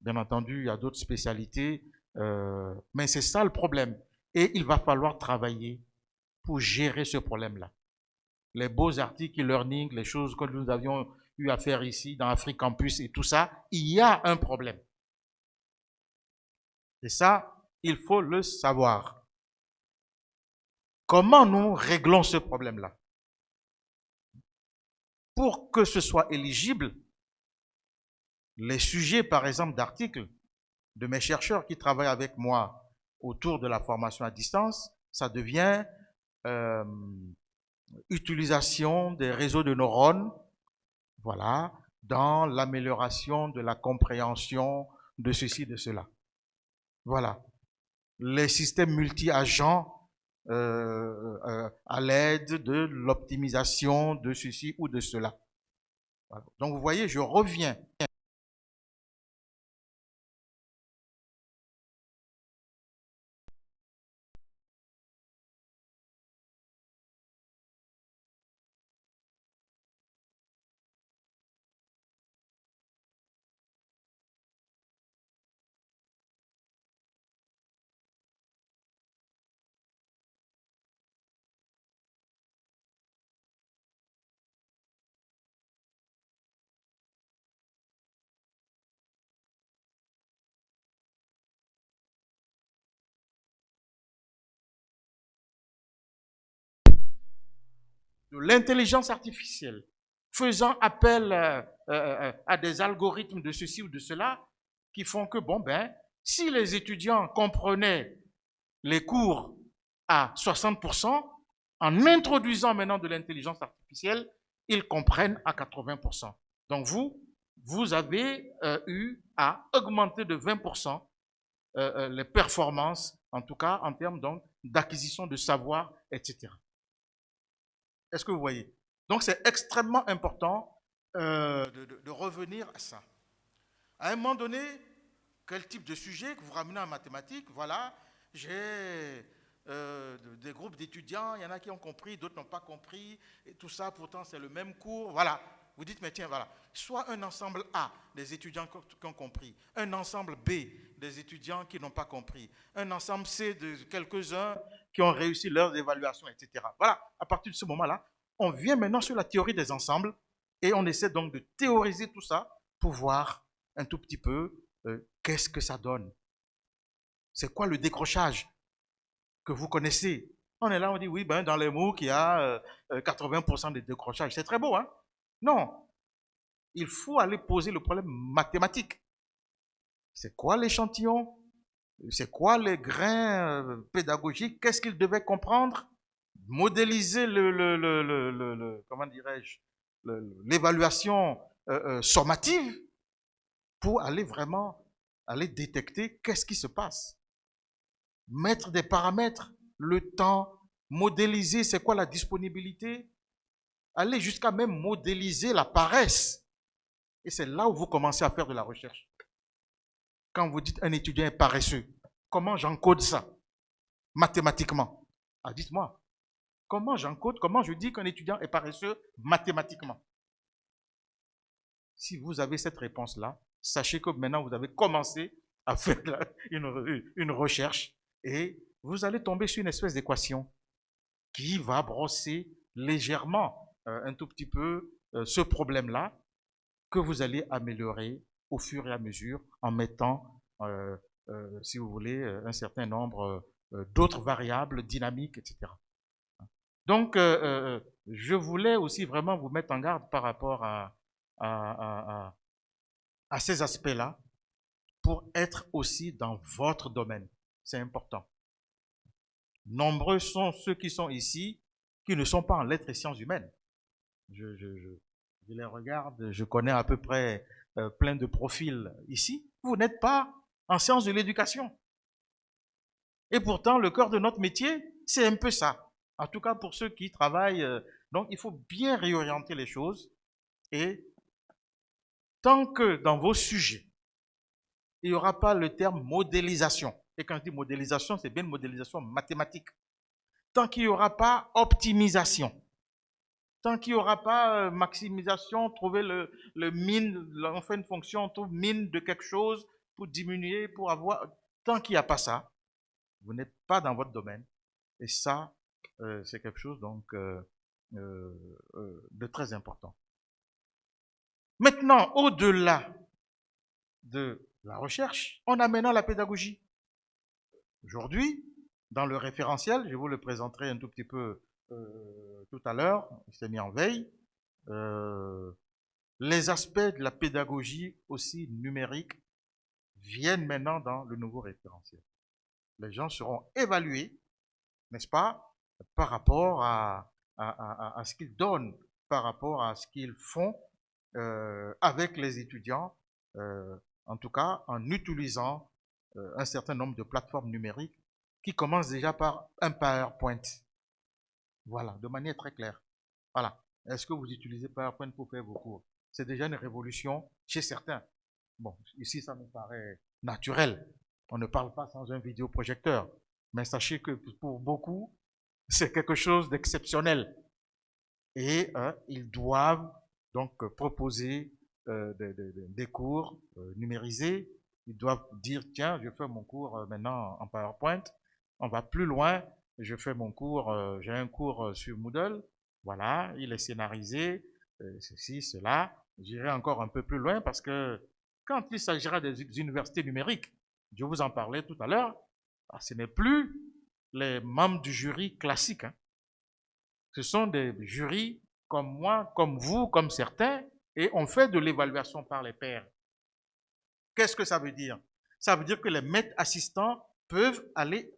Bien entendu, il y a d'autres spécialités, mais c'est ça le problème. Et il va falloir travailler pour gérer ce problème-là. Les beaux articles e-learning, les choses que nous avions eu à faire ici dans Afrique Campus et tout ça, il y a un problème. Et ça, il faut le savoir. Comment nous réglons ce problème-là? Pour que ce soit éligible, les sujets, par exemple, d'articles de mes chercheurs qui travaillent avec moi autour de la formation à distance, ça devient utilisation des réseaux de neurones, voilà, dans l'amélioration de la compréhension de ceci, de cela. Voilà. Les systèmes multi-agents à l'aide de l'optimisation de ceci ou de cela. Voilà. Donc, vous voyez, je reviens. De l'intelligence artificielle, faisant appel à des algorithmes de ceci ou de cela, qui font que, bon, ben, si les étudiants comprenaient les cours à 60%, en introduisant maintenant de l'intelligence artificielle, ils comprennent à 80%. Donc vous avez eu à augmenter de 20% les performances, en tout cas en termes d'acquisition de savoir, etc. Est-ce que vous voyez? Donc c'est extrêmement important de revenir à ça. À un moment donné, quel type de sujet que vous ramenez en mathématiques? Voilà, j'ai des groupes d'étudiants, il y en a qui ont compris, d'autres n'ont pas compris, et tout ça, pourtant c'est le même cours. Voilà, vous dites, mais tiens, voilà, soit un ensemble A des étudiants qui ont compris, un ensemble B des étudiants qui n'ont pas compris, un ensemble C de quelques-uns qui ont réussi leurs évaluations, etc. Voilà, à partir de ce moment-là, on vient maintenant sur la théorie des ensembles et on essaie donc de théoriser tout ça pour voir un tout petit peu qu'est-ce que ça donne. C'est quoi le décrochage que vous connaissez? On est là, on dit oui, ben dans les MOOC, il y a 80% de décrochage. C'est très beau, hein? Non. Il faut aller poser le problème mathématique. C'est quoi l'échantillon? C'est quoi les grains pédagogiques? Qu'est-ce qu'ils devaient comprendre? Modéliser comment dirais-je, l'évaluation sommative pour aller vraiment aller détecter qu'est-ce qui se passe. Mettre des paramètres, le temps, modéliser c'est quoi la disponibilité, aller jusqu'à même modéliser la paresse. Et c'est là où vous commencez à faire de la recherche. Quand vous dites un étudiant est paresseux, comment j'encode ça mathématiquement? Ah, dites-moi, comment j'encode, comment je dis qu'un étudiant est paresseux mathématiquement? Si vous avez cette réponse-là, sachez que maintenant vous avez commencé à faire une recherche et vous allez tomber sur une espèce d'équation qui va brosser légèrement un tout petit peu ce problème-là que vous allez améliorer au fur et à mesure en mettant, si vous voulez, un certain nombre d'autres variables dynamiques, etc. Donc, je voulais aussi vraiment vous mettre en garde par rapport à ces aspects-là pour être aussi dans votre domaine. C'est important. Nombreux sont ceux qui sont ici qui ne sont pas en lettres et sciences humaines. Je les regarde, je connais à peu près plein de profils ici. Vous n'êtes pas en sciences de l'éducation. Et pourtant, le cœur de notre métier, c'est un peu ça. En tout cas, pour ceux qui travaillent. Donc, il faut bien réorienter les choses. Et tant que dans vos sujets, il n'y aura pas le terme modélisation. Et quand je dis modélisation, c'est bien une modélisation mathématique. Tant qu'il n'y aura pas optimisation, tant qu'il n'y aura pas maximisation, trouver le min, on fait une fonction, on trouve min de quelque chose, pour diminuer, pour avoir... Tant qu'il n'y a pas ça, vous n'êtes pas dans votre domaine. Et ça, c'est quelque chose donc de très important. Maintenant, au-delà de la recherche, on a maintenant la pédagogie. Aujourd'hui, dans le référentiel, je vous le présenterai un tout petit peu tout à l'heure, il s'est mis en veille, les aspects de la pédagogie aussi numérique viennent maintenant dans le nouveau référentiel. Les gens seront évalués, n'est-ce pas, par rapport à ce qu'ils donnent, par rapport à ce qu'ils font avec les étudiants, en tout cas en utilisant un certain nombre de plateformes numériques qui commencent déjà par un PowerPoint. Voilà, de manière très claire. Voilà. Est-ce que vous utilisez PowerPoint pour faire vos cours? C'est déjà une révolution chez certains. Bon, ici, ça me paraît naturel. On ne parle pas sans un vidéoprojecteur. Mais sachez que pour beaucoup, c'est quelque chose d'exceptionnel. Et ils doivent donc proposer des cours numérisés. Ils doivent dire, tiens, je fais mon cours maintenant en PowerPoint. On va plus loin. Je fais mon cours, j'ai un cours sur Moodle. Voilà, il est scénarisé, ceci, cela. J'irai encore un peu plus loin parce que quand il s'agira des universités numériques, je vous en parlais tout à l'heure, ce n'est plus les membres du jury classique. Hein. Ce sont des jurys comme moi, comme vous, comme certains, et on fait de l'évaluation par les pairs. Qu'est-ce que ça veut dire? Ça veut dire que les maîtres assistants peuvent aller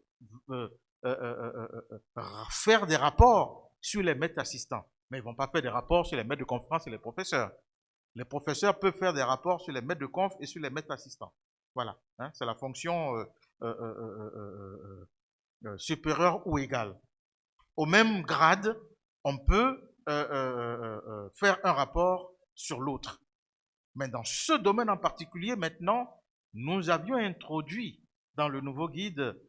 faire des rapports sur les maîtres assistants, mais ils ne vont pas faire des rapports sur les maîtres de conférence et les professeurs. Les professeurs peuvent faire des rapports sur les maîtres de conf et sur les maîtres assistants. Voilà, hein, c'est la fonction supérieure ou égale. Au même grade, on peut faire un rapport sur l'autre. Mais dans ce domaine en particulier, maintenant, nous avions introduit dans le nouveau guide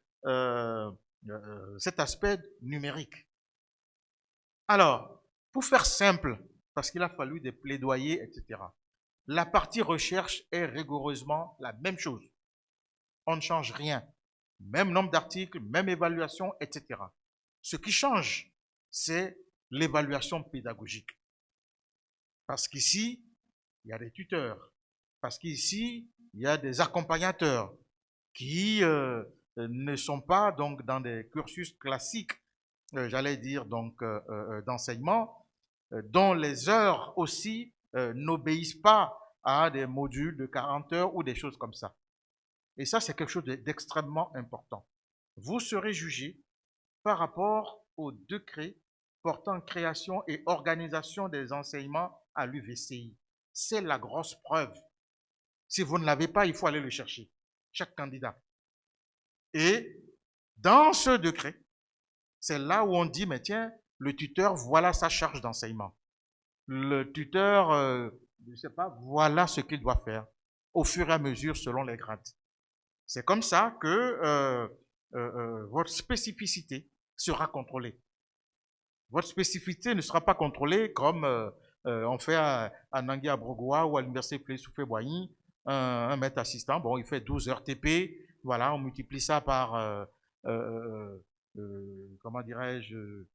cet aspect numérique. Alors, pour faire simple, parce qu'il a fallu des plaidoyers, etc., la partie recherche est rigoureusement la même chose. On ne change rien. Même nombre d'articles, même évaluation, etc. Ce qui change, c'est l'évaluation pédagogique. Parce qu'ici, il y a des tuteurs. Parce qu'ici, il y a des accompagnateurs qui ne sont pas donc dans des cursus classiques, j'allais dire donc d'enseignement, dont les heures aussi n'obéissent pas à des modules de 40 heures ou des choses comme ça. Et ça, c'est quelque chose d'extrêmement important. Vous serez jugé par rapport au décret portant création et organisation des enseignements à l'UVCI. C'est la grosse preuve. Si vous ne l'avez pas, il faut aller le chercher, chaque candidat. Et dans ce décret, c'est là où on dit, mais tiens, le tuteur, voilà sa charge d'enseignement. Le tuteur, je ne sais pas, voilà ce qu'il doit faire au fur et à mesure selon les grades. C'est comme ça que votre spécificité sera contrôlée. Votre spécificité ne sera pas contrôlée comme on fait à Nangui Abrogoua ou à l'université Plé-Soufé-Boigny, un maître assistant, bon, il fait 12 heures TP, voilà, on multiplie ça par, comment dirais-je,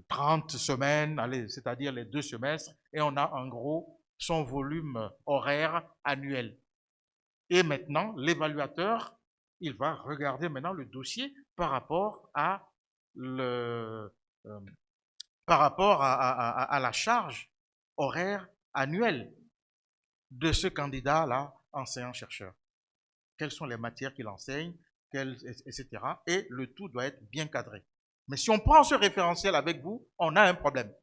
30 semaines, allez, c'est-à-dire les 2 semestres, et on a en gros son volume horaire annuel. Et maintenant, l'évaluateur, il va regarder maintenant le dossier par rapport à la charge horaire annuelle de ce candidat-là, enseignant-chercheur. Quelles sont les matières qu'il enseigne, etc. Et le tout doit être bien cadré. Mais si on prend ce référentiel avec vous, on a un problème.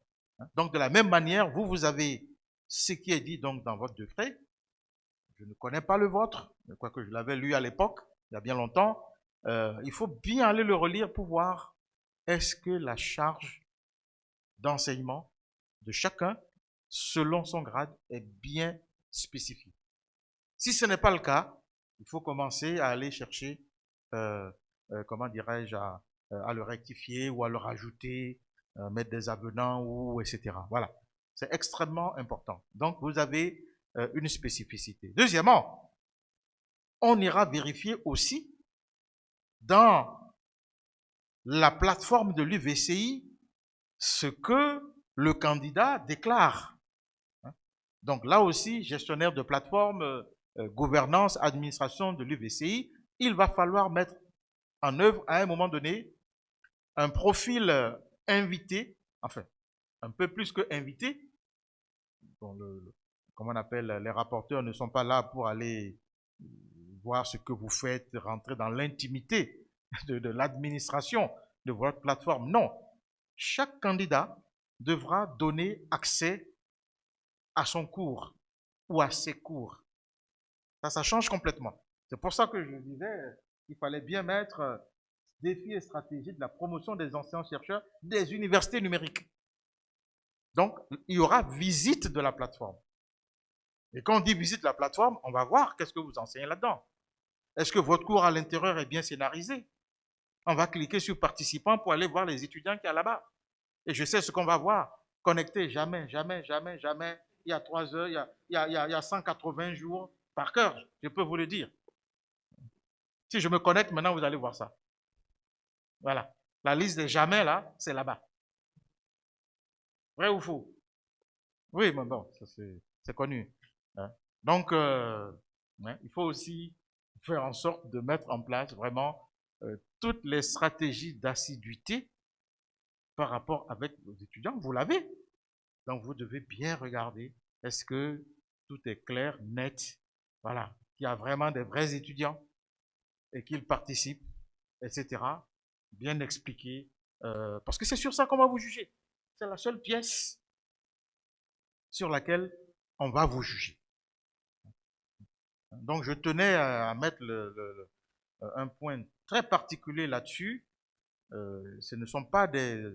Donc, de la même manière, vous avez ce qui est dit donc dans votre décret. Je ne connais pas le vôtre, quoique je l'avais lu à l'époque, il y a bien longtemps. Il faut bien aller le relire pour voir est-ce que la charge d'enseignement de chacun, selon son grade, est bien spécifiée. Si ce n'est pas le cas, il faut commencer à aller chercher, comment dirais-je, à le rectifier ou à le rajouter, mettre des avenants ou etc. Voilà, c'est extrêmement important. Donc, vous avez une spécificité. Deuxièmement, on ira vérifier aussi dans la plateforme de l'UVCI ce que le candidat déclare. Donc là aussi, gestionnaire de plateforme, gouvernance, administration de l'UVCI, il va falloir mettre en œuvre à un moment donné un profil invité, enfin, un peu plus que invité. Bon, comment on appelle, les rapporteurs ne sont pas là pour aller voir ce que vous faites, rentrer dans l'intimité de l'administration de votre plateforme. Non, chaque candidat devra donner accès à son cours ou à ses cours. Ça change complètement. C'est pour ça que je disais qu'il fallait bien mettre défis et stratégies de la promotion des anciens chercheurs des universités numériques. Donc, il y aura visite de la plateforme. Et quand on dit visite de la plateforme, on va voir qu'est-ce que vous enseignez là-dedans. Est-ce que votre cours à l'intérieur est bien scénarisé? On va cliquer sur participants pour aller voir les étudiants qu'il y a là-bas. Et je sais ce qu'on va voir. Connecté, jamais, jamais, jamais, jamais. Il y a 3 heures, il y a 180 jours par cœur, je peux vous le dire. Si je me connecte maintenant, vous allez voir ça. Voilà. La liste des jamais, là, c'est là-bas. Vrai ou faux? Oui, mais bon, c'est connu. Donc, il faut aussi faire en sorte de mettre en place vraiment toutes les stratégies d'assiduité par rapport avec vos étudiants. Vous l'avez. Donc, vous devez bien regarder. Est-ce que tout est clair, net? Voilà. Qu'il y a vraiment des vrais étudiants et qu'ils participent, etc. Bien expliqué. Parce que c'est sur ça qu'on va vous juger. C'est la seule pièce sur laquelle on va vous juger. Donc, je tenais à mettre un point très particulier là-dessus. Ce ne sont pas des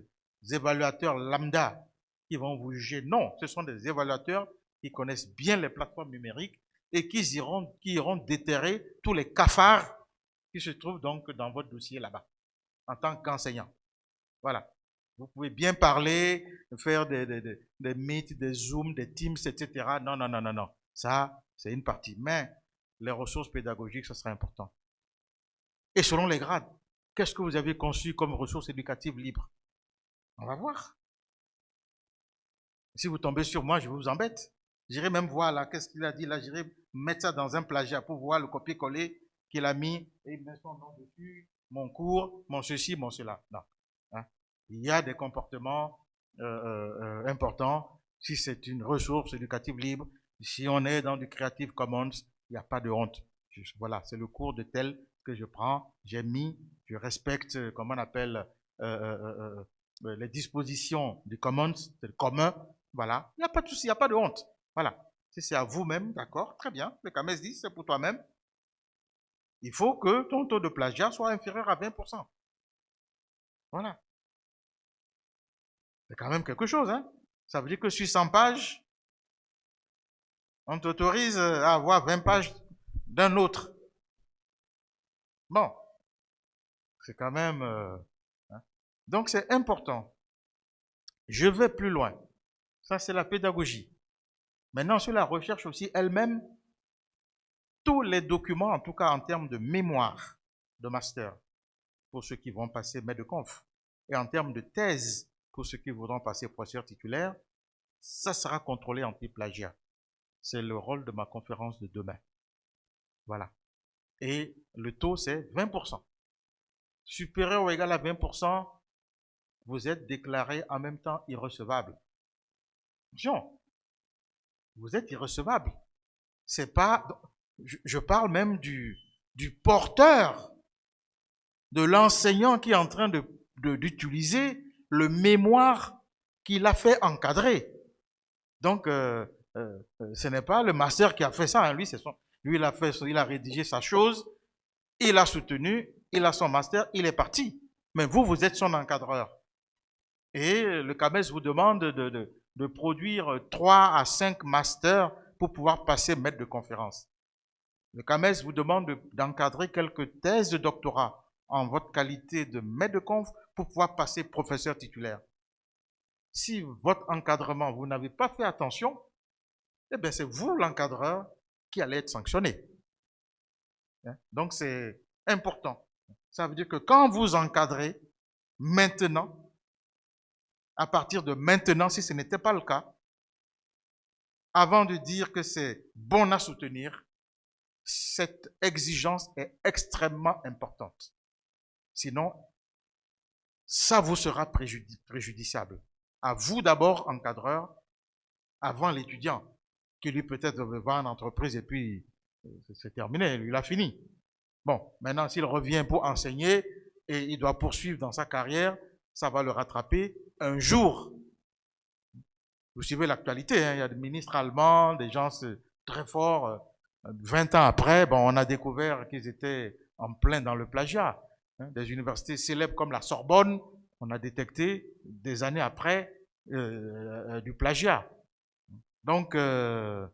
évaluateurs lambda qui vont vous juger. Non, ce sont des évaluateurs qui connaissent bien les plateformes numériques et qui iront déterrer tous les cafards qui se trouvent donc dans votre dossier là-bas, en tant qu'enseignant. Voilà. Vous pouvez bien parler, faire des meets, des zooms, des teams, etc. Non, non, non, non, non. Ça, c'est une partie. Mais les ressources pédagogiques, ce sera important. Et selon les grades, qu'est-ce que vous avez conçu comme ressources éducatives libres? On va voir. Si vous tombez sur moi, je vous embête. J'irai même voir là, qu'est-ce qu'il a dit là, j'irai mettre ça dans un plagiat pour voir le copier-coller qu'il a mis et il met son nom dessus, mon cours, mon ceci, mon cela. Non. Hein? Il y a des comportements importants. Si c'est une ressource éducative libre, si on est dans du Creative Commons, il n'y a pas de honte. Voilà, c'est le cours de tel que je prends, j'ai mis, je respecte, comment on appelle, les dispositions du Commons, c'est le commun, voilà. Il n'y a pas de souci, il n'y a pas de honte. Voilà. Si c'est à vous-même, d'accord, très bien. Le CAMES dit, c'est pour toi-même. Il faut que ton taux de plagiat soit inférieur à 20%. Voilà. C'est quand même quelque chose, hein. Ça veut dire que sur 100 pages, on t'autorise à avoir 20 pages d'un autre. Bon. C'est quand même... hein. Donc c'est important. Je vais plus loin. Ça, c'est la pédagogie. Maintenant, sur la recherche aussi elle-même, tous les documents, en tout cas en termes de mémoire de master, pour ceux qui vont passer maître de conf, et en termes de thèse, pour ceux qui voudront passer professeur titulaire, ça sera contrôlé anti-plagiat. C'est le rôle de ma conférence de demain. Voilà. Et le taux, c'est 20%. Supérieur ou égal à 20%, vous êtes déclaré en même temps irrecevable. Attention, vous êtes irrecevable. C'est pas, je parle même du porteur, de l'enseignant qui est en train d'utiliser le mémoire qu'il a fait encadrer. Donc, ce n'est pas le master qui a fait ça. Hein. Lui, il a rédigé sa chose, il a soutenu, il a son master, il est parti. Mais vous êtes son encadreur. Et le CAMES vous demande de produire 3 à 5 masters pour pouvoir passer maître de conférence. Le CAMES vous demande d'encadrer quelques thèses de doctorat en votre qualité de maître de conf pour pouvoir passer professeur titulaire. Si votre encadrement, vous n'avez pas fait attention, eh bien c'est vous l'encadreur qui allez être sanctionné. Donc, c'est important. Ça veut dire que quand vous encadrez, maintenant, à partir de maintenant, si ce n'était pas le cas, avant de dire que c'est bon à soutenir, cette exigence est extrêmement importante. Sinon, ça vous sera préjudiciable. À vous d'abord, encadreur, avant l'étudiant, qui lui peut-être va en entreprise et puis c'est terminé, lui il a fini. Bon, maintenant s'il revient pour enseigner et il doit poursuivre dans sa carrière, ça va le rattraper un jour. Vous suivez l'actualité, hein, il y a des ministres allemands, des gens très forts. 20 ans après, bon, on a découvert qu'ils étaient en plein dans le plagiat. Hein, des universités célèbres comme la Sorbonne, on a détecté des années après du plagiat. Donc, je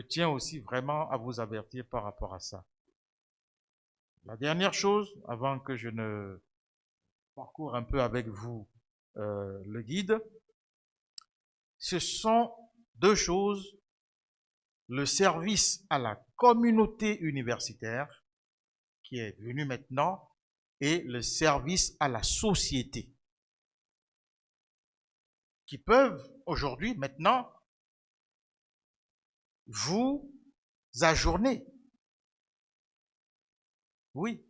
tiens aussi vraiment à vous avertir par rapport à ça. La dernière chose, avant que je ne parcours un peu avec vous le guide, ce sont deux choses: le service à la communauté universitaire, qui est venu maintenant, et le service à la société, qui peuvent aujourd'hui, maintenant, vous ajourner. Oui,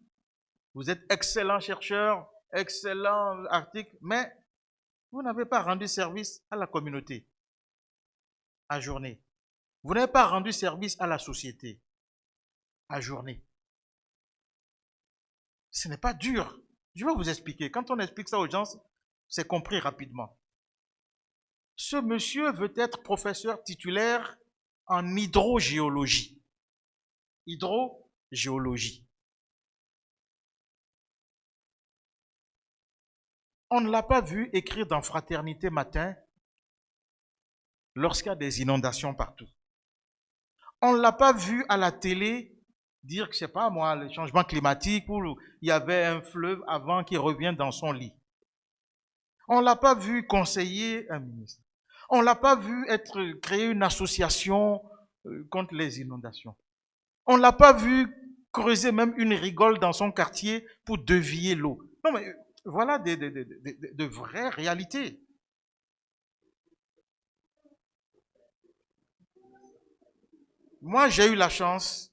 vous êtes excellent chercheur, excellent article, mais vous n'avez pas rendu service à la communauté. Ajourné. Vous n'avez pas rendu service à la société. Ajourné. Ce n'est pas dur. Je vais vous expliquer. Quand on explique ça aux gens, c'est compris rapidement. Ce monsieur veut être professeur titulaire en hydrogéologie. Hydrogéologie. On ne l'a pas vu écrire dans Fraternité Matin lorsqu'il y a des inondations partout. On ne l'a pas vu à la télé dire que, je ne sais pas moi, le changement climatique, où il y avait un fleuve avant qui revienne dans son lit. On ne l'a pas vu conseiller un ministre. On ne l'a pas vu créer une association contre les inondations. On ne l'a pas vu creuser même une rigole dans son quartier pour dévier l'eau. Non mais voilà de vraies réalités. Moi, j'ai eu la chance,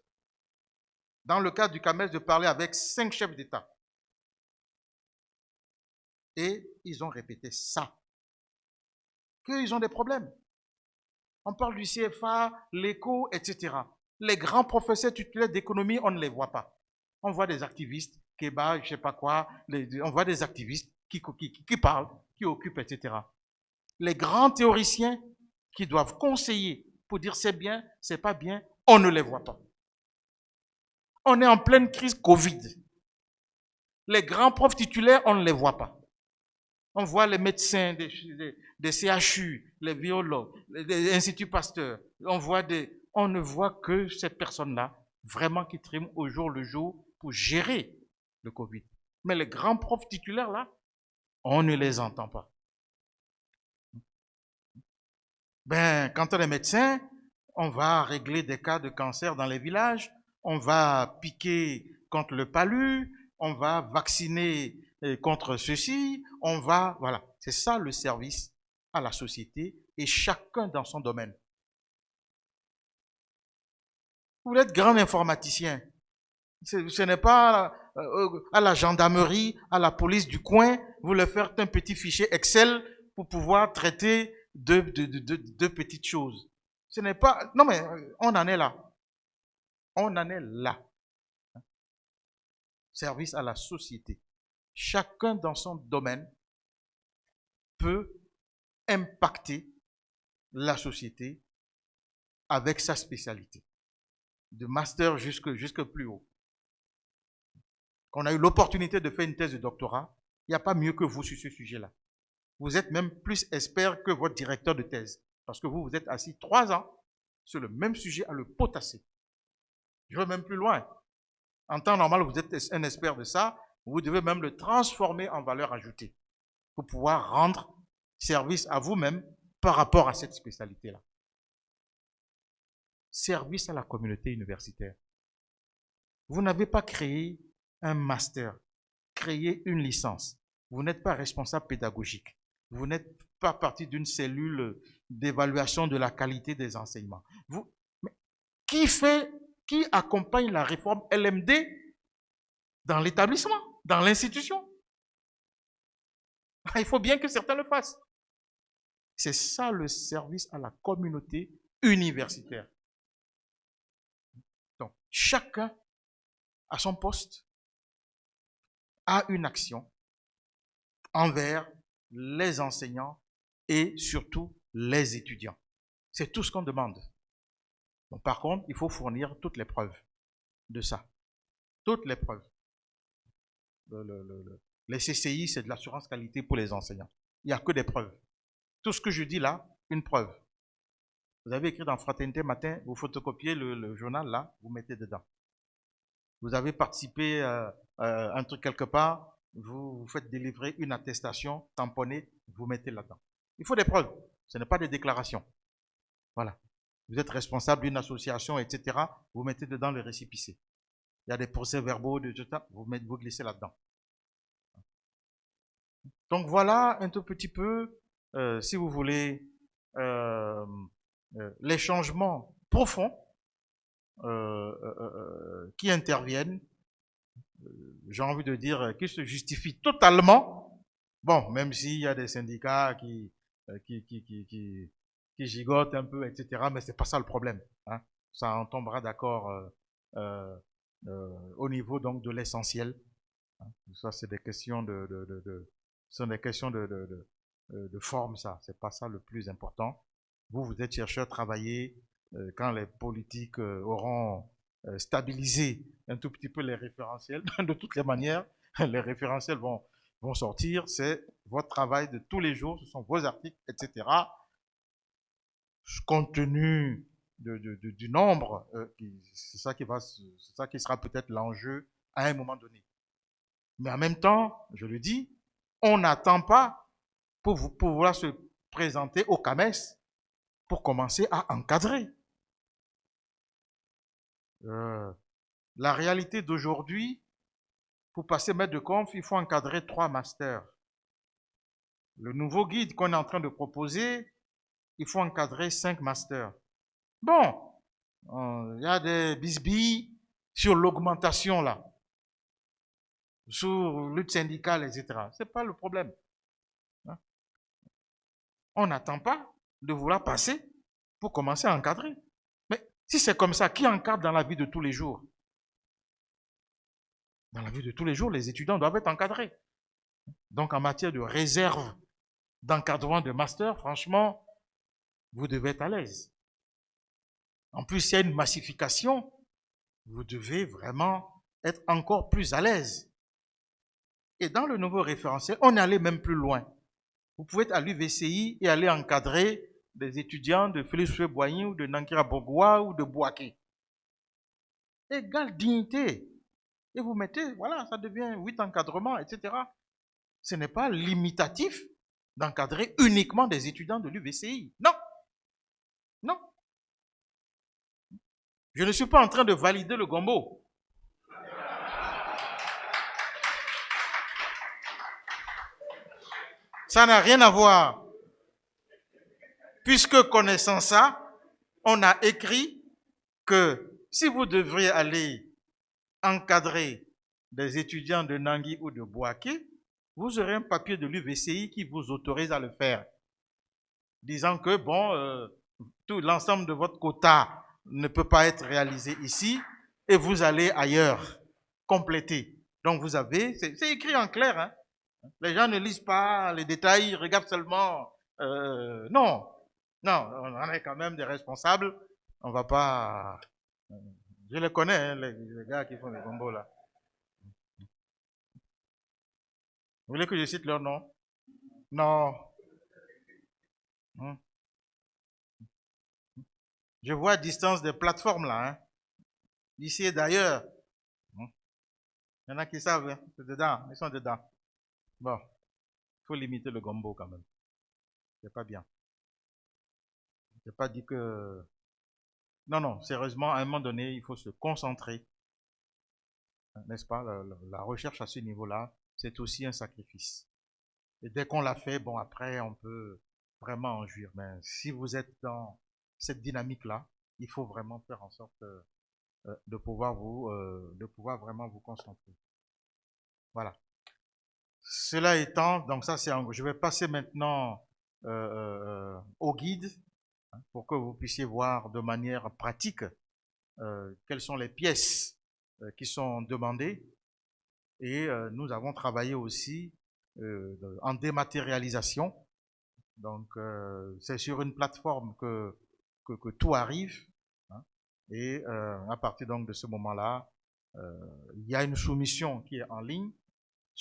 dans le cadre du CAMES, de parler avec 5 chefs d'État. Et ils ont répété ça. Qu'ils ont des problèmes. On parle du CFA, l'éco, etc. Les grands professeurs titulaires d'économie, on ne les voit pas. On voit des activistes, Kéba, je ne sais pas quoi, on voit des activistes qui parlent, qui occupent, etc. Les grands théoriciens qui doivent conseiller pour dire c'est bien, c'est pas bien, on ne les voit pas. On est en pleine crise Covid. Les grands profs titulaires, on ne les voit pas. On voit les médecins des CHU, les biologues, les instituts Pasteur. On ne voit que ces personnes-là, vraiment qui triment au jour le jour pour gérer le Covid. Mais les grands profs titulaires, là, on ne les entend pas. Ben, quand on est médecin, on va régler des cas de cancer dans les villages, on va piquer contre le palu, on va vacciner contre ceci, voilà. C'est ça le service à la société et chacun dans son domaine. Vous êtes grand informaticien. Ce n'est pas à la gendarmerie, à la police du coin, vous leur faites un petit fichier Excel pour pouvoir traiter de petites choses. Ce n'est pas... Non mais on en est là. On en est là. Service à la société. Chacun dans son domaine peut impacter la société avec sa spécialité. De master jusque plus haut. Quand on a eu l'opportunité de faire une thèse de doctorat, il n'y a pas mieux que vous sur ce sujet-là. Vous êtes même plus expert que votre directeur de thèse. Parce que vous êtes assis 3 ans sur le même sujet à le potasser. Je vais même plus loin. En temps normal, vous êtes un expert de ça. Vous devez même le transformer en valeur ajoutée pour pouvoir rendre service à vous-même par rapport à cette spécialité-là. Service à la communauté universitaire. Vous n'avez pas créé un master, créé une licence. Vous n'êtes pas responsable pédagogique. Vous n'êtes pas partie d'une cellule d'évaluation de la qualité des enseignements. Mais qui accompagne la réforme LMD dans l'établissement, dans l'institution? Il faut bien que certains le fassent. C'est ça le service à la communauté universitaire. Donc, chacun à son poste a une action envers les enseignants et surtout les étudiants. C'est tout ce qu'on demande. Bon, par contre, il faut fournir toutes les preuves de ça. Toutes les preuves. Les CCI, c'est de l'assurance qualité pour les enseignants. Il n'y a que des preuves. Tout ce que je dis là, une preuve. Vous avez écrit dans Fraternité Matin, vous photocopiez le journal là, vous mettez dedans. Vous avez participé à un truc quelque part, vous faites délivrer une attestation tamponnée, vous mettez là-dedans. Il faut des preuves, ce n'est pas des déclarations. Voilà. Vous êtes responsable d'une association, etc. Vous mettez dedans le récépissé. Il y a des procès-verbaux, vous glissez là-dedans. Donc voilà un tout petit peu, si vous voulez, les changements profonds qui interviennent, j'ai envie de dire, qui se justifient totalement. Bon, même s'il y a des syndicats qui gigotent un peu, etc., mais c'est pas ça le problème. Hein. Ça en tombera d'accord au niveau donc de l'essentiel. Hein. Ça, c'est des questions ce sont des questions de forme, ça. C'est pas ça le plus important. Vous êtes chercheur, travaillez. Quand les politiques auront stabilisé un tout petit peu les référentiels, de toutes les manières, les référentiels vont sortir. C'est votre travail de tous les jours, ce sont vos articles, etc. Compte tenu du nombre, c'est ça qui sera peut-être l'enjeu à un moment donné. Mais en même temps, je le dis, on n'attend pas pour vouloir se présenter au CAMES pour commencer à encadrer. La réalité d'aujourd'hui, pour passer maître de conf, il faut encadrer 3 masters. Le nouveau guide qu'on est en train de proposer, il faut encadrer 5 masters. Bon, il y a des bisbilles sur l'augmentation là, sur lutte syndicale, etc. C'est pas le problème. Hein? On n'attend pas de vouloir passer pour commencer à encadrer. Mais si c'est comme ça, qui encadre dans la vie de tous les jours? Dans la vie de tous les jours, les étudiants doivent être encadrés. Donc, en matière de réserve d'encadrement de master, franchement, vous devez être à l'aise. En plus, il y a une massification, vous devez vraiment être encore plus à l'aise. Et dans le nouveau référentiel, on est allé même plus loin. Vous pouvez être à l'UVCI et aller encadrer des étudiants de Félix Boigny ou de Nankira Bogoua ou de Bouaké. Égale dignité. Et vous mettez, voilà, ça devient 8 encadrements, etc. Ce n'est pas limitatif d'encadrer uniquement des étudiants de l'UVCI. Non. Non. Je ne suis pas en train de valider le gombo. Ça n'a rien à voir. Puisque connaissant ça, on a écrit que si vous devriez aller encadrer des étudiants de Nangui ou de Bouaké, vous aurez un papier de l'UVCI qui vous autorise à le faire. Disant que, bon, tout l'ensemble de votre quota ne peut pas être réalisé ici et vous allez ailleurs compléter. Donc vous avez, c'est écrit en clair, hein. Les gens ne lisent pas les détails, ils regardent seulement. Non, on est quand même des responsables. On va pas. Je les connais, hein, les gars qui font les combos là. Vous voulez que je cite leur nom? Non. Je vois à distance des plateformes là, hein, d'ici et d'ailleurs. Il y en a qui savent, hein, c'est dedans, ils sont dedans. Bon, il faut limiter le gombo quand même. C'est pas bien. C'est pas dit que. Non, sérieusement, à un moment donné, il faut se concentrer n'est-ce pas? La recherche à ce niveau-là, c'est aussi un sacrifice. Et dès qu'on l'a fait, bon, après, on peut vraiment en jouir. Mais si vous êtes dans cette dynamique-là, il faut vraiment faire en sorte de pouvoir vraiment vous concentrer. Voilà. Cela étant, donc ça c'est je vais passer maintenant au guide pour que vous puissiez voir de manière pratique quelles sont les pièces qui sont demandées. Et nous avons travaillé aussi en dématérialisation. Donc c'est sur une plateforme que tout arrive. Hein. Et à partir donc de ce moment-là, il y a une soumission qui est en ligne.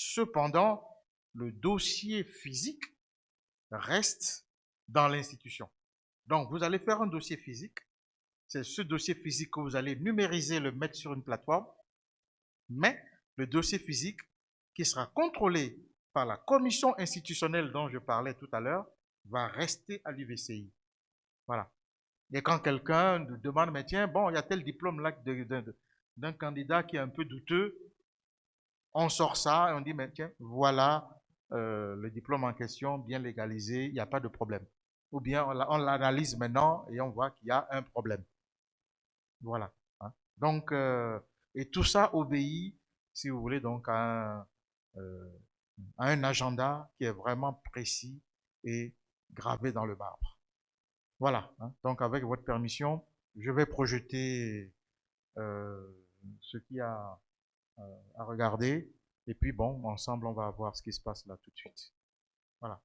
Cependant, le dossier physique reste dans l'institution. Donc, vous allez faire un dossier physique. C'est ce dossier physique que vous allez numériser, le mettre sur une plateforme. Mais le dossier physique qui sera contrôlé par la commission institutionnelle dont je parlais tout à l'heure va rester à l'UVCI. Voilà. Et quand quelqu'un demande, mais tiens, bon, il y a tel diplôme là d'un candidat qui est un peu douteux, on sort ça et on dit, mais tiens, voilà le diplôme en question, bien légalisé, il n'y a pas de problème. Ou bien on l'analyse maintenant et on voit qu'il y a un problème. Voilà. Hein. Donc, et tout ça obéit, si vous voulez, donc à un agenda qui est vraiment précis et gravé dans le marbre. Voilà. Hein. Donc, avec votre permission, je vais projeter ce qu'il y a à regarder. Et puis, bon, ensemble, on va voir ce qui se passe là tout de suite. Voilà.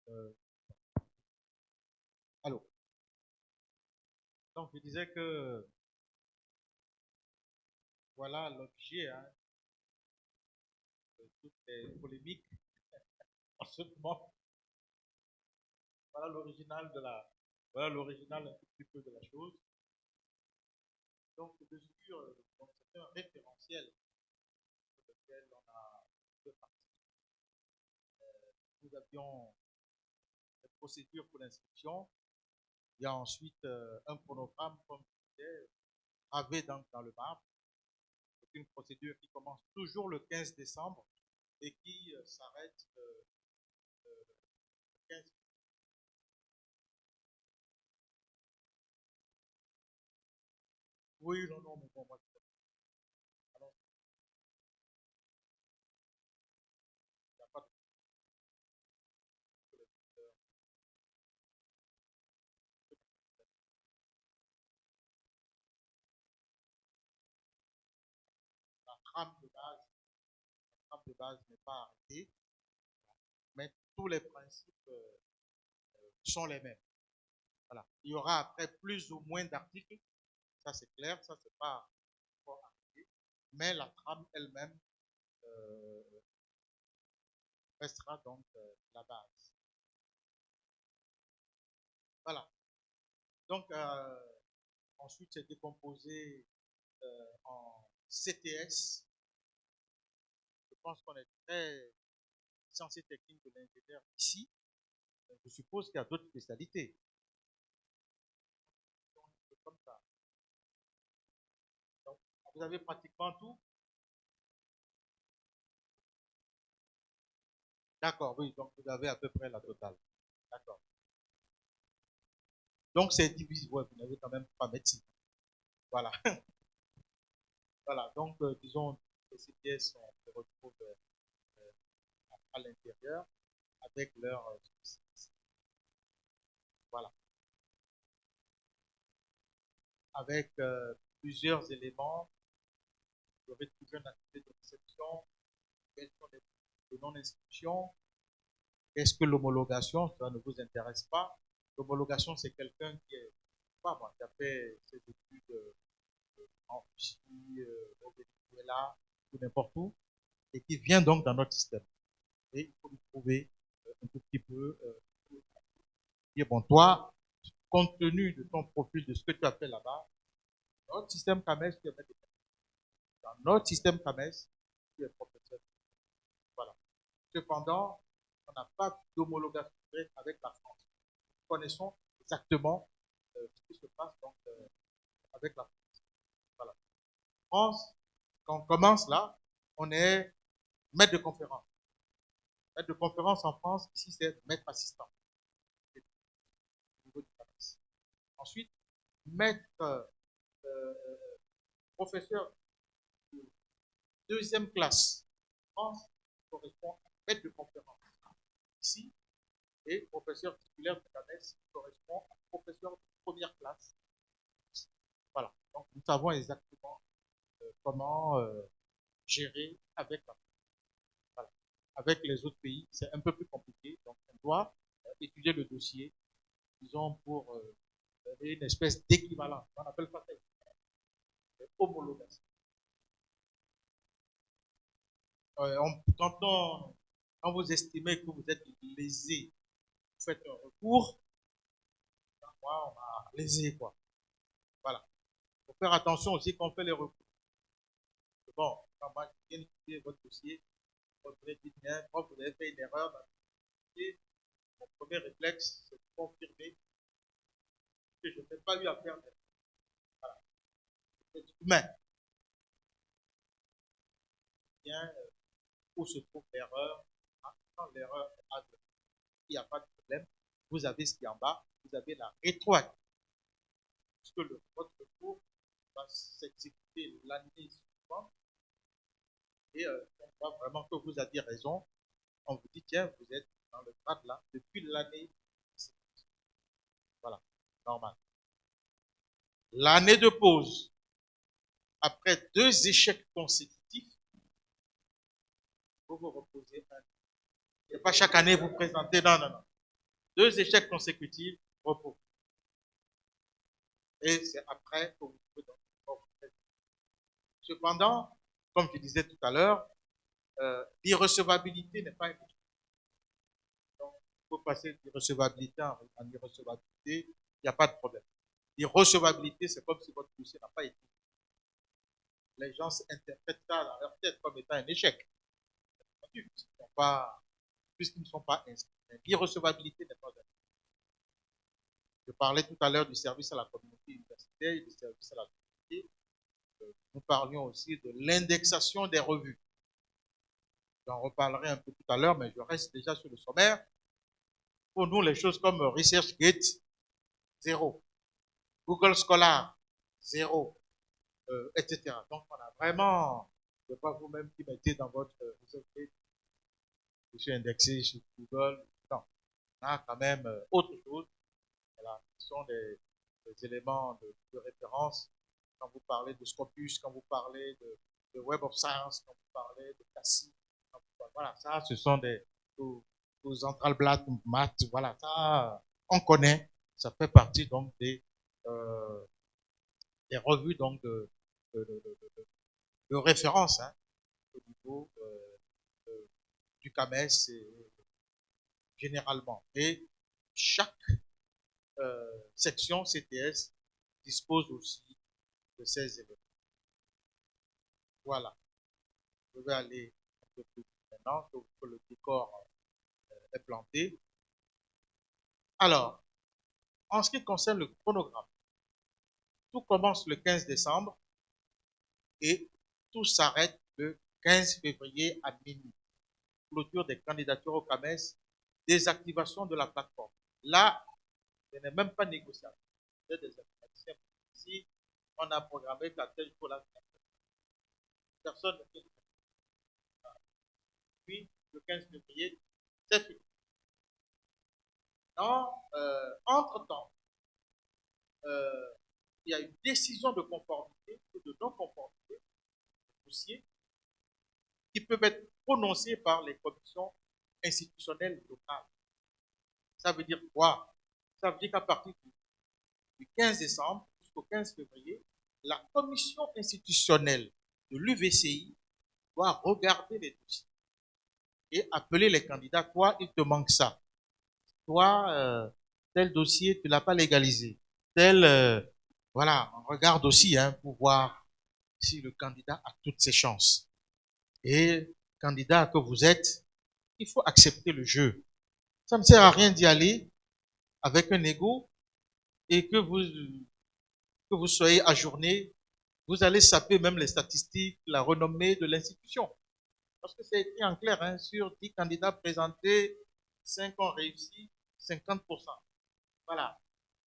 Euh, allô. Donc, je disais que voilà l'objet hein, de toutes les polémiques en ce moment. Voilà l'original voilà l'original un petit peu de la chose. Donc, donc c'est un référentiel sur lequel on a deux parties. Nous avions des procédures pour l'inscription. Il y a ensuite un chronogramme, comme je disais, gravé dans le marbre. C'est une procédure qui commence toujours le 15 décembre et qui s'arrête le 15. Oui, non, non, mais bon, moi, alors, il n'y a pas de la trame de base, la trame de base n'est pas arrêtée, mais tous les principes sont les mêmes. Voilà. Il y aura après plus ou moins d'articles, Ça, c'est clair, ça, c'est pas encore arrivé. Mais la trame elle-même restera donc la base. Voilà. Donc, ensuite, c'est décomposé en CTS. Je pense qu'on est très censé technique de l'ingénieur ici. Je suppose qu'il y a d'autres spécialités. Comme ça. Donc, vous avez pratiquement tout. D'accord, oui, donc vous avez à peu près la totale. D'accord. Donc, c'est divisé. Ouais, vous n'avez quand même pas médecine. Voilà. Voilà. Donc, disons, les CPS, on se retrouve à l'intérieur avec leur voilà. Avec plusieurs éléments. Vous aurez trouvé un activité de réception, quels sont les non-inscriptions, est-ce que l'homologation, ça ne vous intéresse pas? L'homologation, c'est quelqu'un qui est, pas moi, qui a fait ses études en Russie, au Venezuela, ou n'importe où, et qui vient donc dans notre système. Et il faut lui prouver un tout petit peu, dire, bon, toi, compte tenu de ton profil, de ce que tu as fait là-bas, notre système CAMES, tu es dans notre système CAMES, tu es professeur. Voilà. Cependant, on n'a pas d'homologation avec la France. Nous connaissons exactement ce qui se passe donc, avec la France. Voilà. France, quand on commence là, on est maître de conférence. Maître de conférence en France, ici, c'est maître assistant. Au niveau du CAMES. Ensuite, maître professeur de deuxième classe. En France, correspond à maître de conférence. Ici, et professeur titulaire de CAMES correspond à professeur de première classe. Voilà. Donc, nous savons exactement comment gérer avec la voilà. Avec les autres pays, c'est un peu plus compliqué. Donc, on doit étudier le dossier, disons, pour une espèce d'équivalent. On appelle ça homologation. Quand vous estimez que vous êtes lésé, vous faites un recours, moi, on m'a lésé, quoi. Voilà. Il faut faire attention aussi quand on fait les recours. Bon, quand moi, je viens étudier votre dossier, vous dites bien, quand vous avez fait une erreur dans le dossier, mon premier réflexe, c'est de confirmer que je n'ai pas eu à faire d'erreur. Voilà. C'est humain. Bien, où se trouve l'erreur. Quand l'erreur est là, il n'y a pas de problème. Vous avez ce qui est en bas, vous avez la rétroactivité. Puisque votre cours va s'exécuter l'année suivante. Et on voit vraiment que vous aviez raison. On vous dit, tiens, vous êtes dans le grade là depuis l'année. Voilà, normal. L'année de pause, après 2 échecs consécutifs, vous vous reposez un. Et pas chaque année vous présentez, non, non, non. 2 échecs consécutifs, repos. Et c'est après que vous pouvez donc. Cependant, comme je disais tout à l'heure, l'irrecevabilité n'est pas une. Donc, il faut passer d'irrecevabilité en irrecevabilité, il n'y a pas de problème. L'irrecevabilité, c'est comme si votre dossier n'a pas été. Les gens interprètent ça dans leur tête comme étant un échec. Puisqu'ils ne sont pas inscrits. L'irrecevabilité n'est pas un échec. Je parlais tout à l'heure du service à la communauté universitaire et du service à la communauté. Nous parlions aussi de l'indexation des revues. J'en reparlerai un peu tout à l'heure, mais je reste déjà sur le sommaire. Pour nous, les choses comme ResearchGate, 0. Google Scholar, 0. Etc. Donc, on a vraiment, ce n'est pas vous-même qui mettez dans votre ResearchGate, je suis indexé sur Google. Non, on a quand même autre chose. Voilà, ce sont des éléments de référence. Quand vous parlez de Scopus, quand vous parlez de Web of Science, quand vous parlez de Cassie, voilà, ça, ce sont aux Centralblatt, maths, voilà, ça, on connaît. Ça fait partie donc des revues donc de référence hein, au niveau du CAMES généralement. Et chaque section CTS dispose aussi de ces éléments. Voilà. Je vais aller un peu plus maintenant que le décor est planté. Alors, en ce qui concerne le chronogramme, tout commence le 15 décembre et tout s'arrête le 15 février à minuit. Clôture des candidatures au CAMES, désactivation de la plateforme. Là, ce n'est même pas négociable. C'est des activités. Si on a programmé qu'à tel jour là, personne ne peut. Puis, le 15 février, c'est fini. Entre-temps, il y a une décision de conformité ou de non-conformité de dossier qui peuvent être prononcées par les commissions institutionnelles locales. Ça veut dire quoi? Ça veut dire qu'à partir du 15 décembre jusqu'au 15 février, la commission institutionnelle de l'UVCI doit regarder les dossiers et appeler les candidats. Toi, il te manque ça. Toi, tel dossier, tu ne l'as pas légalisé. Voilà, on regarde aussi hein, pour voir si le candidat a toutes ses chances. Et candidat que vous êtes, il faut accepter le jeu. Ça ne sert à rien d'y aller avec un ego et que vous soyez ajourné. Vous allez saper même les statistiques, la renommée de l'institution. Parce que c'est écrit en clair, hein, sur 10 candidats présentés, 5 ont réussi, 50%. Voilà.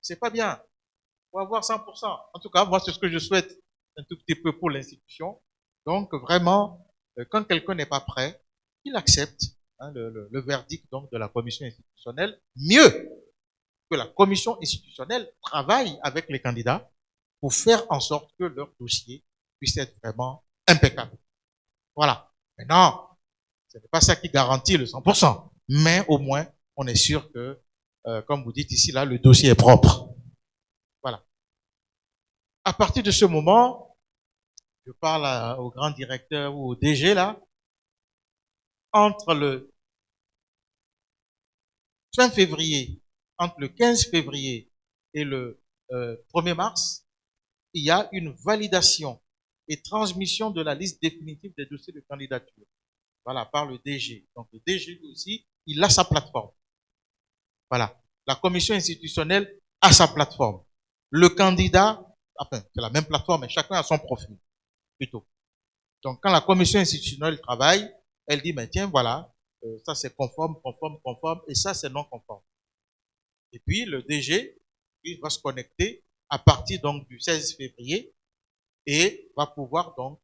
C'est pas bien. Il faut avoir 100%. En tout cas, moi, c'est ce que je souhaite un tout petit peu pour l'institution. Donc, vraiment, quand quelqu'un n'est pas prêt, il accepte hein, le verdict donc, de la commission institutionnelle. Mieux que la commission institutionnelle travaille avec les candidats pour faire en sorte que leur dossier puisse être vraiment impeccable. Voilà. Maintenant, ce n'est pas ça qui garantit le 100%, mais au moins, on est sûr que, comme vous dites ici, là, le dossier est propre. Voilà. À partir de ce moment, je parle au grand directeur ou au DG, là, entre le fin février, entre le 15 février et le 1er mars, il y a une validation et transmission de la liste définitive des dossiers de candidature. Voilà, par le DG. Donc le DG aussi, il a sa plateforme. Voilà. La commission institutionnelle a sa plateforme. Le candidat, enfin, c'est la même plateforme, mais chacun a son profil, plutôt. Donc quand la commission institutionnelle travaille, elle dit, mais tiens, voilà, ça c'est conforme, et ça c'est non conforme. Et puis le DG, il va se connecter à partir donc du 16 février et va pouvoir donc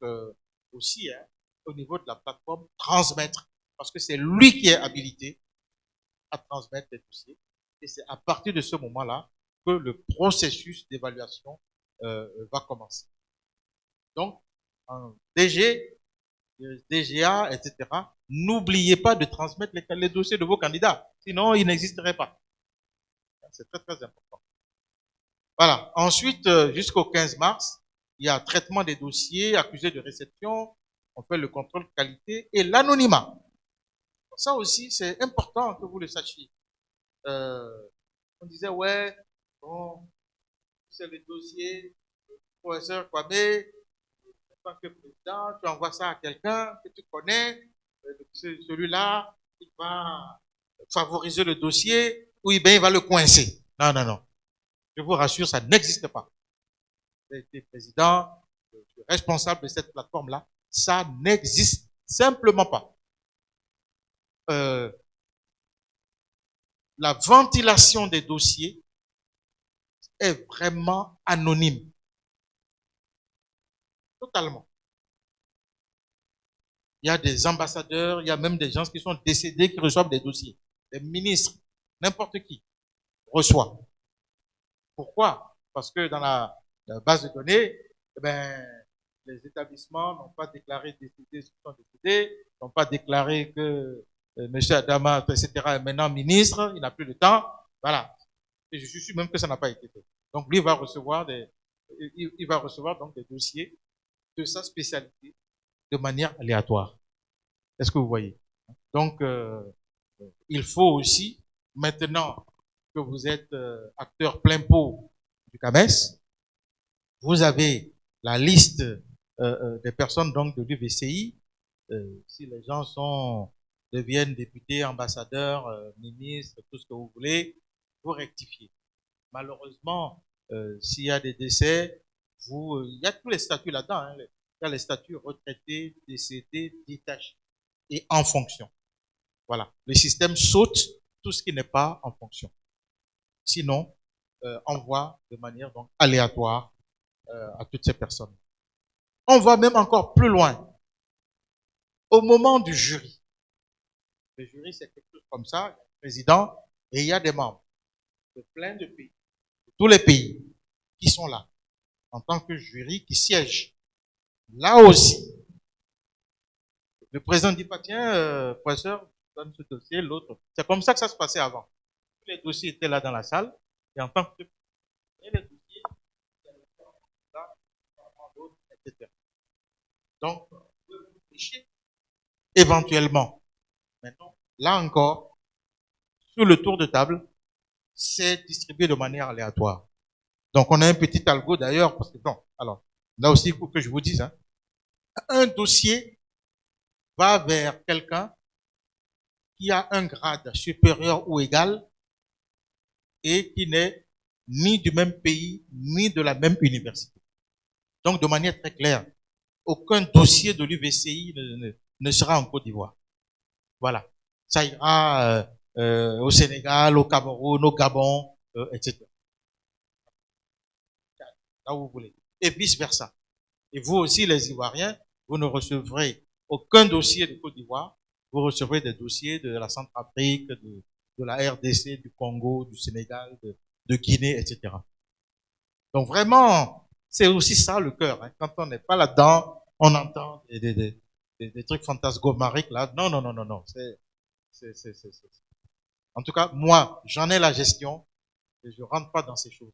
aussi, hein, au niveau de la plateforme, transmettre, parce que c'est lui qui est habilité à transmettre les dossiers. Et c'est à partir de ce moment-là que le processus d'évaluation va commencer. Donc, en DG, DGA, etc., n'oubliez pas de transmettre les dossiers de vos candidats, sinon ils n'existeraient pas. C'est très, très important. Voilà. Ensuite, jusqu'au 15 mars, il y a traitement des dossiers, accusés de réception, on fait le contrôle qualité et l'anonymat. Ça aussi, c'est important que vous le sachiez. On disait, ouais, bon, c'est le dossier, le professeur Kwame, en tant que président, tu envoies ça à quelqu'un que tu connais, celui-là, il va favoriser le dossier, ou bien il va le coincer. Non, non, non. Je vous rassure, ça n'existe pas. J'ai été président, je suis responsable de cette plateforme-là. Ça n'existe simplement pas. La ventilation des dossiers est vraiment anonyme. Totalement. Il y a des ambassadeurs, il y a même des gens qui sont décédés qui reçoivent des dossiers. Des ministres, n'importe qui reçoit. Pourquoi? Parce que dans la base de données, eh ben, les établissements n'ont pas déclaré décédés, sont décédés, n'ont pas déclaré que M. Adama, etc., est maintenant ministre, il n'a plus de temps. Voilà. Et je suis sûr même que ça n'a pas été fait. Donc, lui va recevoir des il va recevoir donc des dossiers de sa spécialité de manière aléatoire. Est-ce que vous voyez? Donc, il faut aussi, maintenant que vous êtes acteur plein pot du CAMES, vous avez la liste des personnes donc de l'UVCI. Si les gens deviennent députés, ambassadeurs, ministres, tout ce que vous voulez, vous rectifiez. Malheureusement, s'il y a des décès, il y a tous les statuts là-dedans. Hein, il y a les statuts retraités, décédés, détachés et en fonction. Voilà. Le système saute tout ce qui n'est pas en fonction. Sinon, envoie de manière donc aléatoire à toutes ces personnes. On va même encore plus loin. Au moment du jury, le jury c'est quelque chose comme ça, il y a le président et il y a des membres de plein de pays, de tous les pays qui sont là en tant que jury qui siège. Là aussi, le président dit pas tiens, professeur, donne ce dossier, l'autre. C'est comme ça que ça se passait avant. Tous les dossiers étaient là dans la salle et en tant que et les dossiers, etc. Donc, vous pouvez vous réfléchir éventuellement. Maintenant, là encore, sur le tour de table, c'est distribué de manière aléatoire. Donc, on a un petit algo d'ailleurs, parce que non, alors, là aussi, il faut que je vous dise, hein, un dossier va vers quelqu'un qui a un grade supérieur ou égal et qui n'est ni du même pays, ni de la même université. Donc, de manière très claire, aucun dossier de l'UVCI ne sera en Côte d'Ivoire. Voilà. Ça ira au Sénégal, au Cameroun, au Gabon, etc. Là où vous voulez. Et vice-versa. Et vous aussi, les Ivoiriens, vous ne recevrez aucun dossier de Côte d'Ivoire. Vous recevrez des dossiers de la Centrafrique, de la RDC, du Congo, du Sénégal, de Guinée, etc. Donc vraiment, c'est aussi ça le cœur. Hein. Quand on n'est pas là-dedans, on entend des trucs fantasmagoriques là. Non, non, non, non, non. En tout cas, moi, j'en ai la gestion et je rentre pas dans ces choses.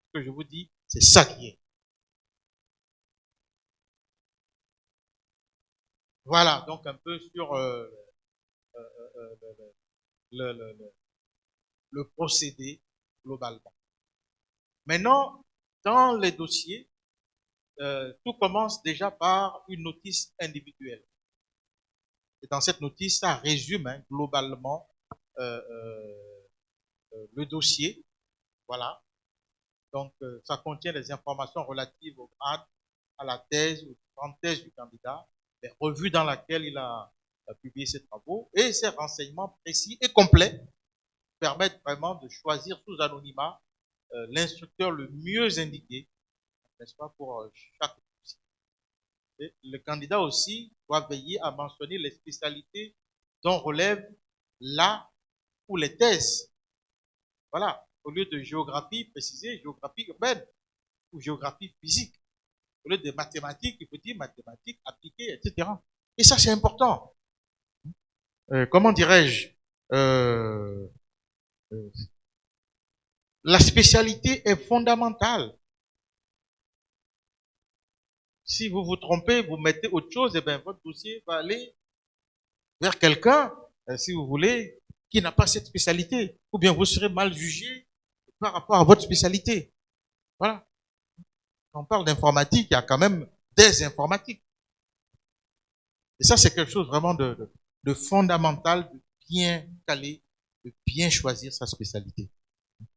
Ce que je vous dis, c'est ça qui est. Voilà, donc un peu sur le procédé globalement. Maintenant, dans les dossiers, tout commence déjà par une notice individuelle. Et dans cette notice, ça résume hein, globalement le dossier. Voilà. Donc, ça contient des informations relatives au grade, à la thèse, aux différentes thèses du candidat, les revues dans lesquelles il a publié ses travaux, et ces renseignements précis et complets permettent vraiment de choisir sous anonymat l'instructeur le mieux indiqué, n'est-ce pas, pour chaque dossier. Et le candidat aussi doit veiller à mentionner les spécialités dont relèvent la ou les thèses. Voilà. Au lieu de géographie, préciser géographie urbaine ou géographie physique. Au lieu de mathématiques, il faut dire mathématiques appliquées, etc. Et ça, c'est important. Comment dirais-je la spécialité est fondamentale. Si vous vous trompez, vous mettez autre chose, et bien votre dossier va aller vers quelqu'un, si vous voulez, qui n'a pas cette spécialité. Ou bien vous serez mal jugé par rapport à votre spécialité. Voilà. Quand on parle d'informatique, il y a quand même des informatiques. Et ça, c'est quelque chose vraiment de fondamental, de bien caler, de bien choisir sa spécialité.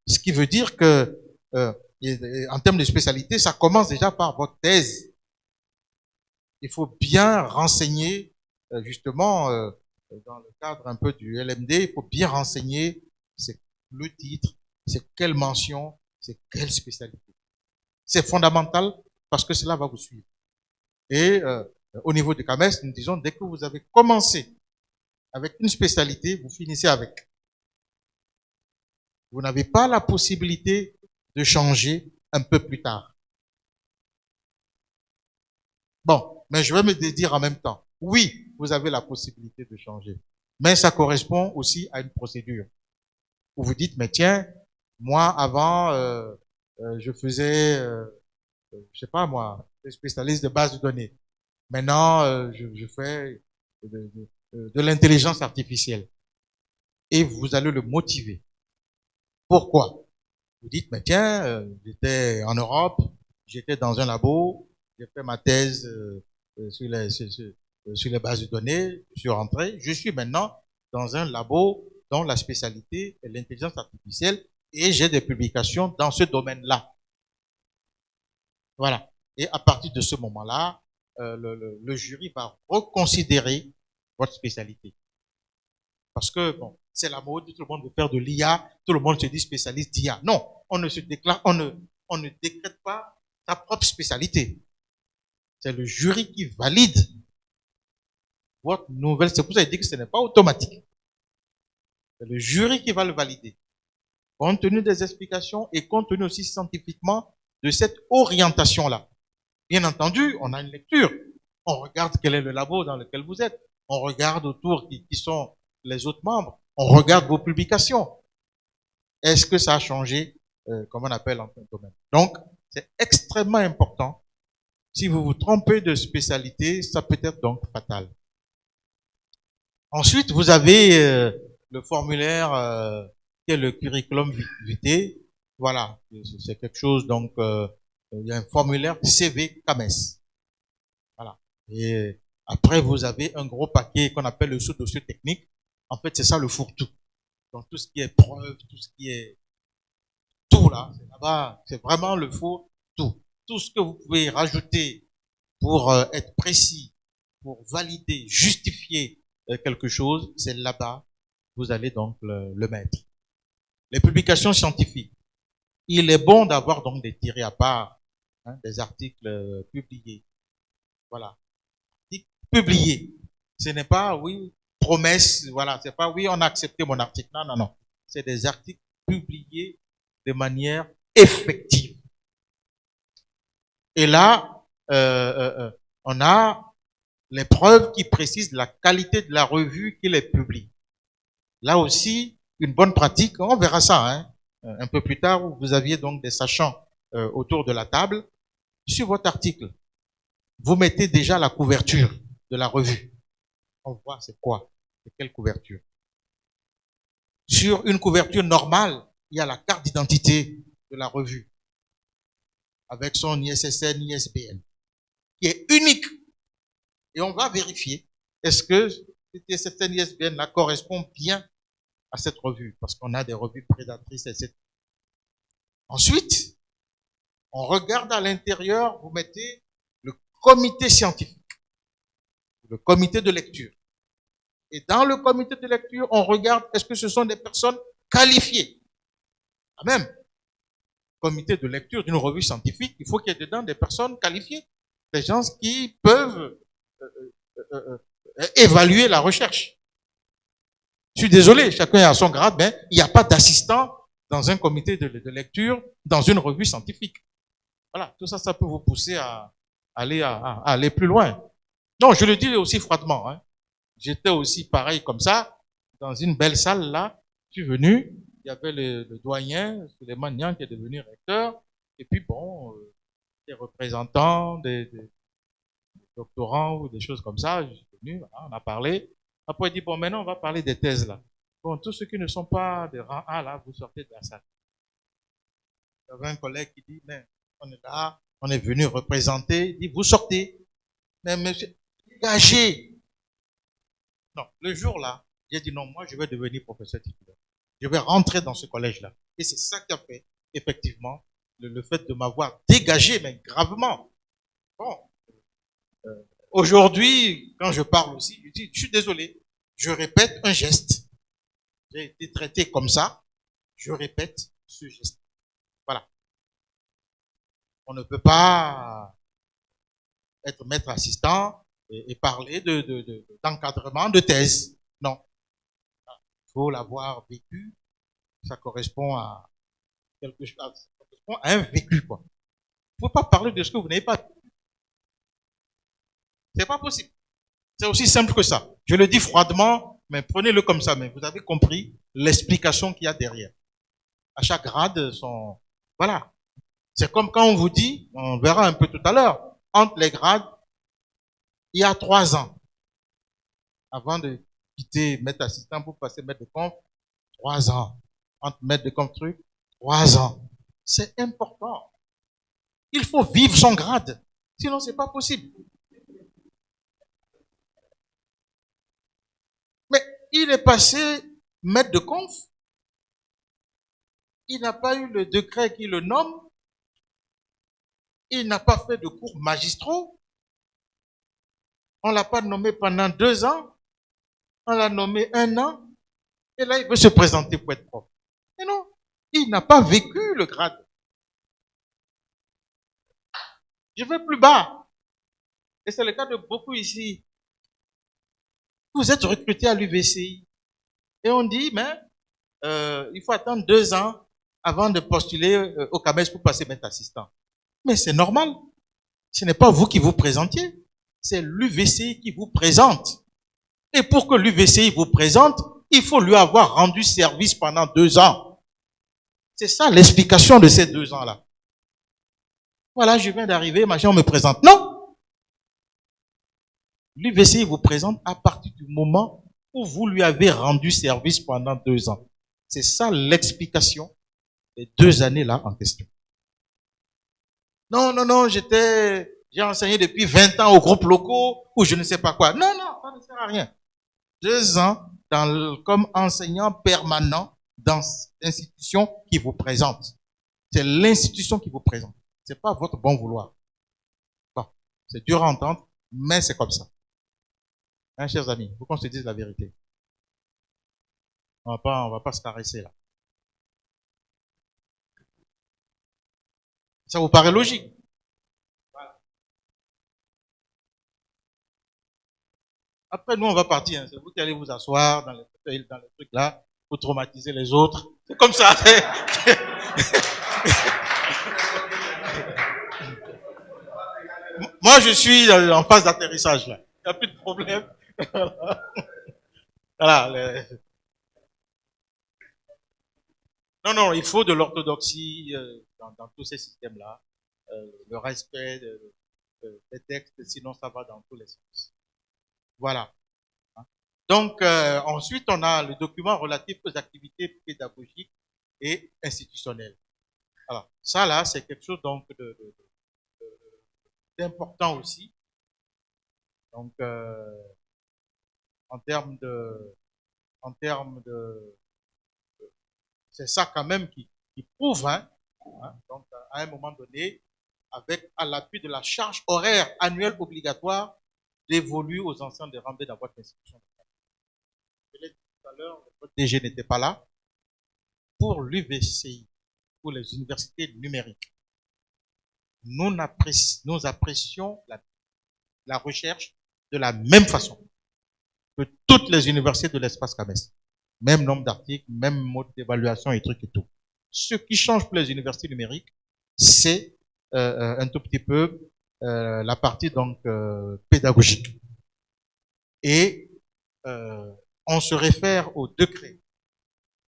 Ce qui veut dire que, en termes de spécialité, ça commence déjà par votre thèse. Il faut bien renseigner, justement, dans le cadre un peu du LMD, il faut bien renseigner c'est le titre, c'est quelle mention, c'est quelle spécialité. C'est fondamental parce que cela va vous suivre. Et au niveau du CAMES, nous disons, dès que vous avez commencé avec une spécialité, vous finissez avec. Vous n'avez pas la possibilité de changer un peu plus tard. Bon, mais je vais me dire en même temps, oui, vous avez la possibilité de changer, mais ça correspond aussi à une procédure. Où vous dites, mais tiens, moi avant, je faisais je sais pas moi, spécialiste de base de données. Maintenant, je fais de l'intelligence artificielle. Et vous allez le motiver. Pourquoi? Vous dites, mais tiens, j'étais en Europe, j'étais dans un labo, j'ai fait ma thèse sur les bases de données, je suis rentré, je suis maintenant dans un labo dont la spécialité est l'intelligence artificielle et j'ai des publications dans ce domaine-là. Voilà. Et à partir de ce moment-là, le jury va reconsidérer votre spécialité. Parce que, bon, c'est la mode, tout le monde veut faire de l'IA, tout le monde se dit spécialiste d'IA. Non, on ne se déclare, on ne décrète pas sa propre spécialité. C'est le jury qui valide votre nouvelle. C'est pour ça qu'il dit que ce n'est pas automatique. C'est le jury qui va le valider. Compte tenu des explications et compte tenu aussi scientifiquement de cette orientation-là. Bien entendu, on a une lecture. On regarde quel est le labo dans lequel vous êtes. On regarde autour qui sont les autres membres. On regarde vos publications. Est-ce que ça a changé, comme on appelle en domaine? Donc, c'est extrêmement important. Si vous vous trompez de spécialité, ça peut être donc fatal. Ensuite, vous avez le formulaire qui est le curriculum vitae. Voilà, c'est quelque chose, donc il y a un formulaire CV CAMES. Voilà. Et après, vous avez un gros paquet qu'on appelle le sous-dossier technique. En fait, c'est ça le fourre-tout. Donc, tout ce qui est preuve, tout ce qui est tout là, c'est là-bas, c'est vraiment le fourre-tout. Tout ce que vous pouvez rajouter pour être précis, pour valider, justifier quelque chose, c'est là-bas, vous allez donc le mettre. Les publications scientifiques. Il est bon d'avoir donc des tirés à part, hein, des articles publiés. Voilà. Publiés. Ce n'est pas, oui, promesse, voilà, c'est pas, oui, on a accepté mon article. Non, non, non. C'est des articles publiés de manière effective. Et là, on a les preuves qui précisent la qualité de la revue qui les publie. Là aussi, une bonne pratique, on verra ça, hein, un peu plus tard, où vous aviez donc des sachants autour de la table. Sur votre article, vous mettez déjà la couverture de la revue. On voit c'est quoi, c'est quelle couverture. Sur une couverture normale, il y a la carte d'identité de la revue, avec son ISSN, ISBN, qui est unique. Et on va vérifier, est-ce que cet ISSN, ISBN là correspond bien à cette revue, parce qu'on a des revues prédatrices, etc. Ensuite, on regarde à l'intérieur, vous mettez le comité scientifique, le comité de lecture. Et dans le comité de lecture, on regarde, est-ce que ce sont des personnes qualifiées? Quand même, comité de lecture d'une revue scientifique, il faut qu'il y ait dedans des personnes qualifiées, des gens qui peuvent évaluer la recherche. Je suis désolé, chacun a son grade, mais il n'y a pas d'assistant dans un comité de lecture, dans une revue scientifique. Voilà, tout ça, ça peut vous pousser à aller plus loin. Non, je le dis aussi froidement. Hein. J'étais aussi pareil comme ça, dans une belle salle là. Je suis venu, il y avait le doyen, Suleiman Niang, qui est devenu recteur, et puis bon, des représentants, des doctorants ou des choses comme ça. Je suis venu, voilà, on a parlé. Après, il dit, bon, maintenant, on va parler des thèses, là. Bon, tous ceux qui ne sont pas des rangs A, là, vous sortez de la salle. Il y avait un collègue qui dit, mais on est là, on est venu représenter. Il dit, vous sortez. Mais monsieur, dégagez. Non, le jour-là, j'ai dit, non, moi, je vais devenir professeur titulaire. Je vais rentrer dans ce collège-là. Et c'est ça qui a fait, effectivement, le fait de m'avoir dégagé, mais gravement. Bon. Aujourd'hui, quand je parle aussi, je dis, je suis désolé, je répète un geste. J'ai été traité comme ça, je répète ce geste. Voilà. On ne peut pas être maître assistant et parler d'encadrement de thèse. Non. Il faut l'avoir vécu. Ça correspond à quelque chose, ça correspond à un vécu, quoi. Il ne faut pas parler de ce que vous n'avez pas vécu. C'est pas possible. C'est aussi simple que ça. Je le dis froidement, mais prenez-le comme ça. Mais vous avez compris l'explication qu'il y a derrière. À chaque grade, voilà. C'est comme quand on vous dit, on verra un peu tout à l'heure, entre les grades, il y a 3 ans. Avant de quitter maître assistant pour passer maître de conf, 3 ans. Entre maître de conf truc, 3 ans. C'est important. Il faut vivre son grade. Sinon, c'est pas possible. Mais il est passé maître de conf. Il n'a pas eu le décret qui le nomme. Il n'a pas fait de cours magistraux. On l'a pas nommé pendant 2 ans. On l'a nommé 1 an. Et là, il veut se présenter pour être prof. Mais non, il n'a pas vécu le grade. Je vais plus bas. Et c'est le cas de beaucoup ici. Vous êtes recruté à l'UVCI. Et on dit, mais il faut attendre 2 ans avant de postuler au CAMES pour passer maître assistant. Mais c'est normal. Ce n'est pas vous qui vous présentiez. C'est l'UVCI qui vous présente. Et pour que l'UVCI vous présente, il faut lui avoir rendu service pendant 2 ans. C'est ça l'explication de ces 2 ans-là. Voilà, je viens d'arriver, machin, on me présente. Non! L'UVCI vous présente à partir du moment où vous lui avez rendu service pendant 2 ans. C'est ça l'explication des 2 années-là en question. Non, j'ai enseigné depuis 20 ans aux groupes locaux ou je ne sais pas quoi. Non, ça ne sert à rien. 2 ans comme enseignant permanent dans l'institution qui vous présente. C'est l'institution qui vous présente. C'est pas votre bon vouloir. Bon, c'est dur à entendre, mais c'est comme ça. Hein, chers amis, faut qu'on se dise la vérité. On va pas se caresser là. Ça vous paraît logique? Voilà. Après, nous, on va partir. Hein. C'est vous qui allez vous asseoir dans les trucs là, pour traumatiser les autres. C'est comme ça. Moi, je suis en phase d'atterrissage là. Il n'y a plus de problème. Voilà. Non, il faut de l'orthodoxie dans tous ces systèmes-là. Le respect des textes, sinon ça va dans tous les sens. Voilà. Donc, ensuite, on a le document relatif aux activités pédagogiques et institutionnelles. Alors, ça là, c'est quelque chose donc d'important aussi. Donc, en termes de, c'est ça quand même qui prouve, hein. Donc, à un moment donné, à l'appui de la charge horaire annuelle obligatoire dévolue aux enseignants de rentrer dans votre institution. Je l'ai dit tout à l'heure, votre DG n'était pas là. Pour l'UVCI, pour les universités numériques, nous apprécions la recherche de la même façon que toutes les universités de l'espace CAMES. Même nombre d'articles, même mode d'évaluation et trucs et tout. Ce qui change pour les universités numériques, c'est un tout petit peu la partie donc pédagogique. Et on se réfère au décret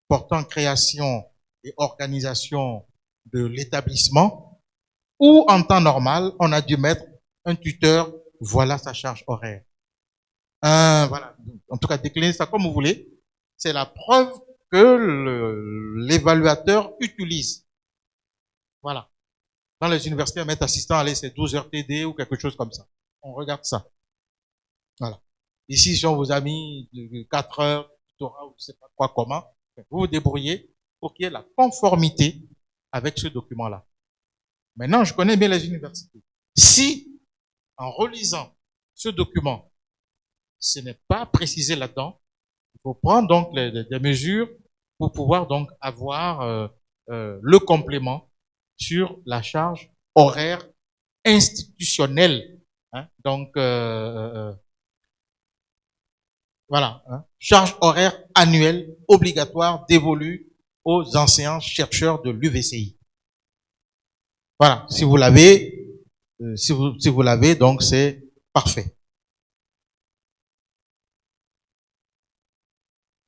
portant création et organisation de l'établissement, où en temps normal, on a dû mettre un tuteur, voilà sa charge horaire. Voilà. En tout cas, décliner ça comme vous voulez. C'est la preuve que l'évaluateur utilise. Voilà. Dans les universités, un maître assistant, allez, c'est 12 heures TD ou quelque chose comme ça. On regarde ça. Voilà. Ici, si on vous a mis 4 heures, tutorat ou je sais pas quoi, comment, vous vous débrouillez pour qu'il y ait la conformité avec ce document-là. Maintenant, je connais bien les universités. Si, en relisant ce document, ce n'est pas précisé là-dedans, il faut prendre donc des mesures pour pouvoir donc avoir le complément sur la charge horaire institutionnelle. Hein? Donc, voilà. Hein? Charge horaire annuelle obligatoire dévolue aux enseignants-chercheurs de l'UVCI. Voilà. Si vous l'avez, si vous l'avez, donc c'est parfait.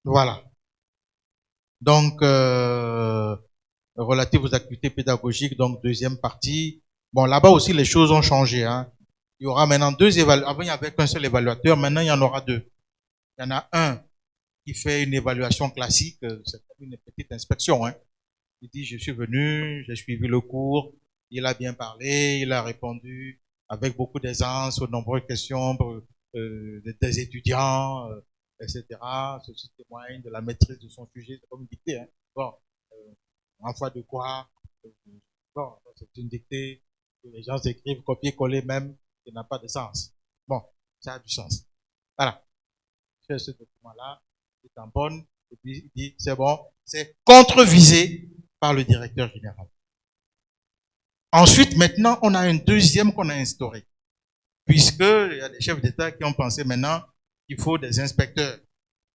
Voilà. Donc, relative aux activités pédagogiques, donc deuxième partie. Bon, là-bas aussi, les choses ont changé. Hein. Il y aura maintenant deux évaluateurs. Avant, il n'y avait qu'un seul évaluateur. Maintenant, il y en aura deux. Il y en a un qui fait une évaluation classique. C'est comme une petite inspection. Hein. Il dit, je suis venu, j'ai suivi le cours, il a bien parlé, il a répondu avec beaucoup d'aisance aux nombreuses questions des étudiants, etc. Ceci témoigne de la maîtrise de son sujet. C'est comme une dictée. Hein. Bon, en foi de quoi bon, c'est une dictée que les gens écrivent, copier-coller même, qui n'a pas de sens. Bon, ça a du sens. Voilà. Fait ce document-là, il tamponne, et puis il dit, c'est bon, c'est contrevisé par le directeur général. Ensuite, maintenant, on a un deuxième qu'on a instauré, puisque il y a des chefs d'État qui ont pensé maintenant qu'il faut des inspecteurs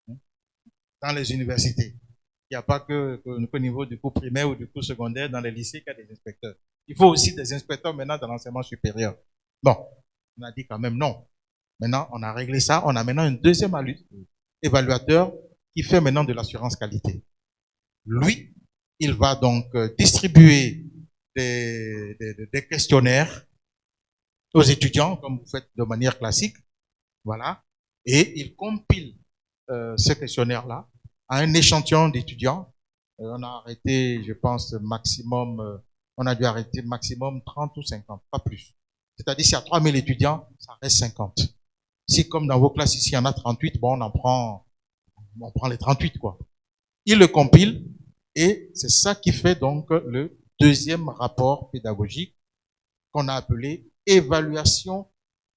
dans les universités. Il n'y a pas qu'au niveau du cours primaire ou du cours secondaire dans les lycées qu'il y a des inspecteurs. Il faut aussi des inspecteurs maintenant dans l'enseignement supérieur. Bon, on a dit quand même non. Maintenant, on a réglé ça. On a maintenant un deuxième évaluateur qui fait maintenant de l'assurance qualité. Lui, il va donc distribuer des questionnaires aux étudiants, comme vous faites de manière classique. Voilà. Et il compile ces questionnaires-là à un échantillon d'étudiants. On a arrêté, je pense, maximum, on a dû arrêter maximum 30 ou 50, pas plus. C'est-à-dire, s'il y a 3000 étudiants, ça reste 50. Si, comme dans vos classes ici, il y en a 38, bon, on prend les 38, quoi. Il le compile, et c'est ça qui fait donc le deuxième rapport pédagogique qu'on a appelé évaluation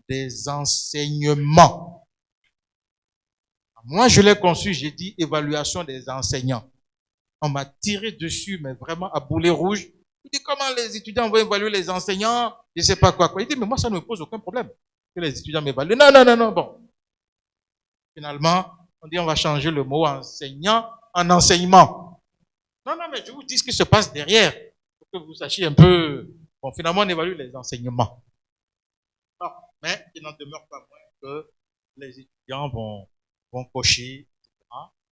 des enseignements. Moi, je l'ai conçu, j'ai dit évaluation des enseignants. On m'a tiré dessus, mais vraiment à boulet rouge. Il dit, comment les étudiants vont évaluer les enseignants? Je ne sais pas quoi. Il dit, mais moi, ça ne me pose aucun problème que les étudiants m'évaluent. Non, bon. Finalement, on dit, on va changer le mot enseignant en enseignement. Non, mais je vous dis ce qui se passe derrière, pour que vous sachiez un peu. Bon, finalement, on évalue les enseignements. Non, mais il n'en demeure pas moins que les étudiants vont cocher, etc.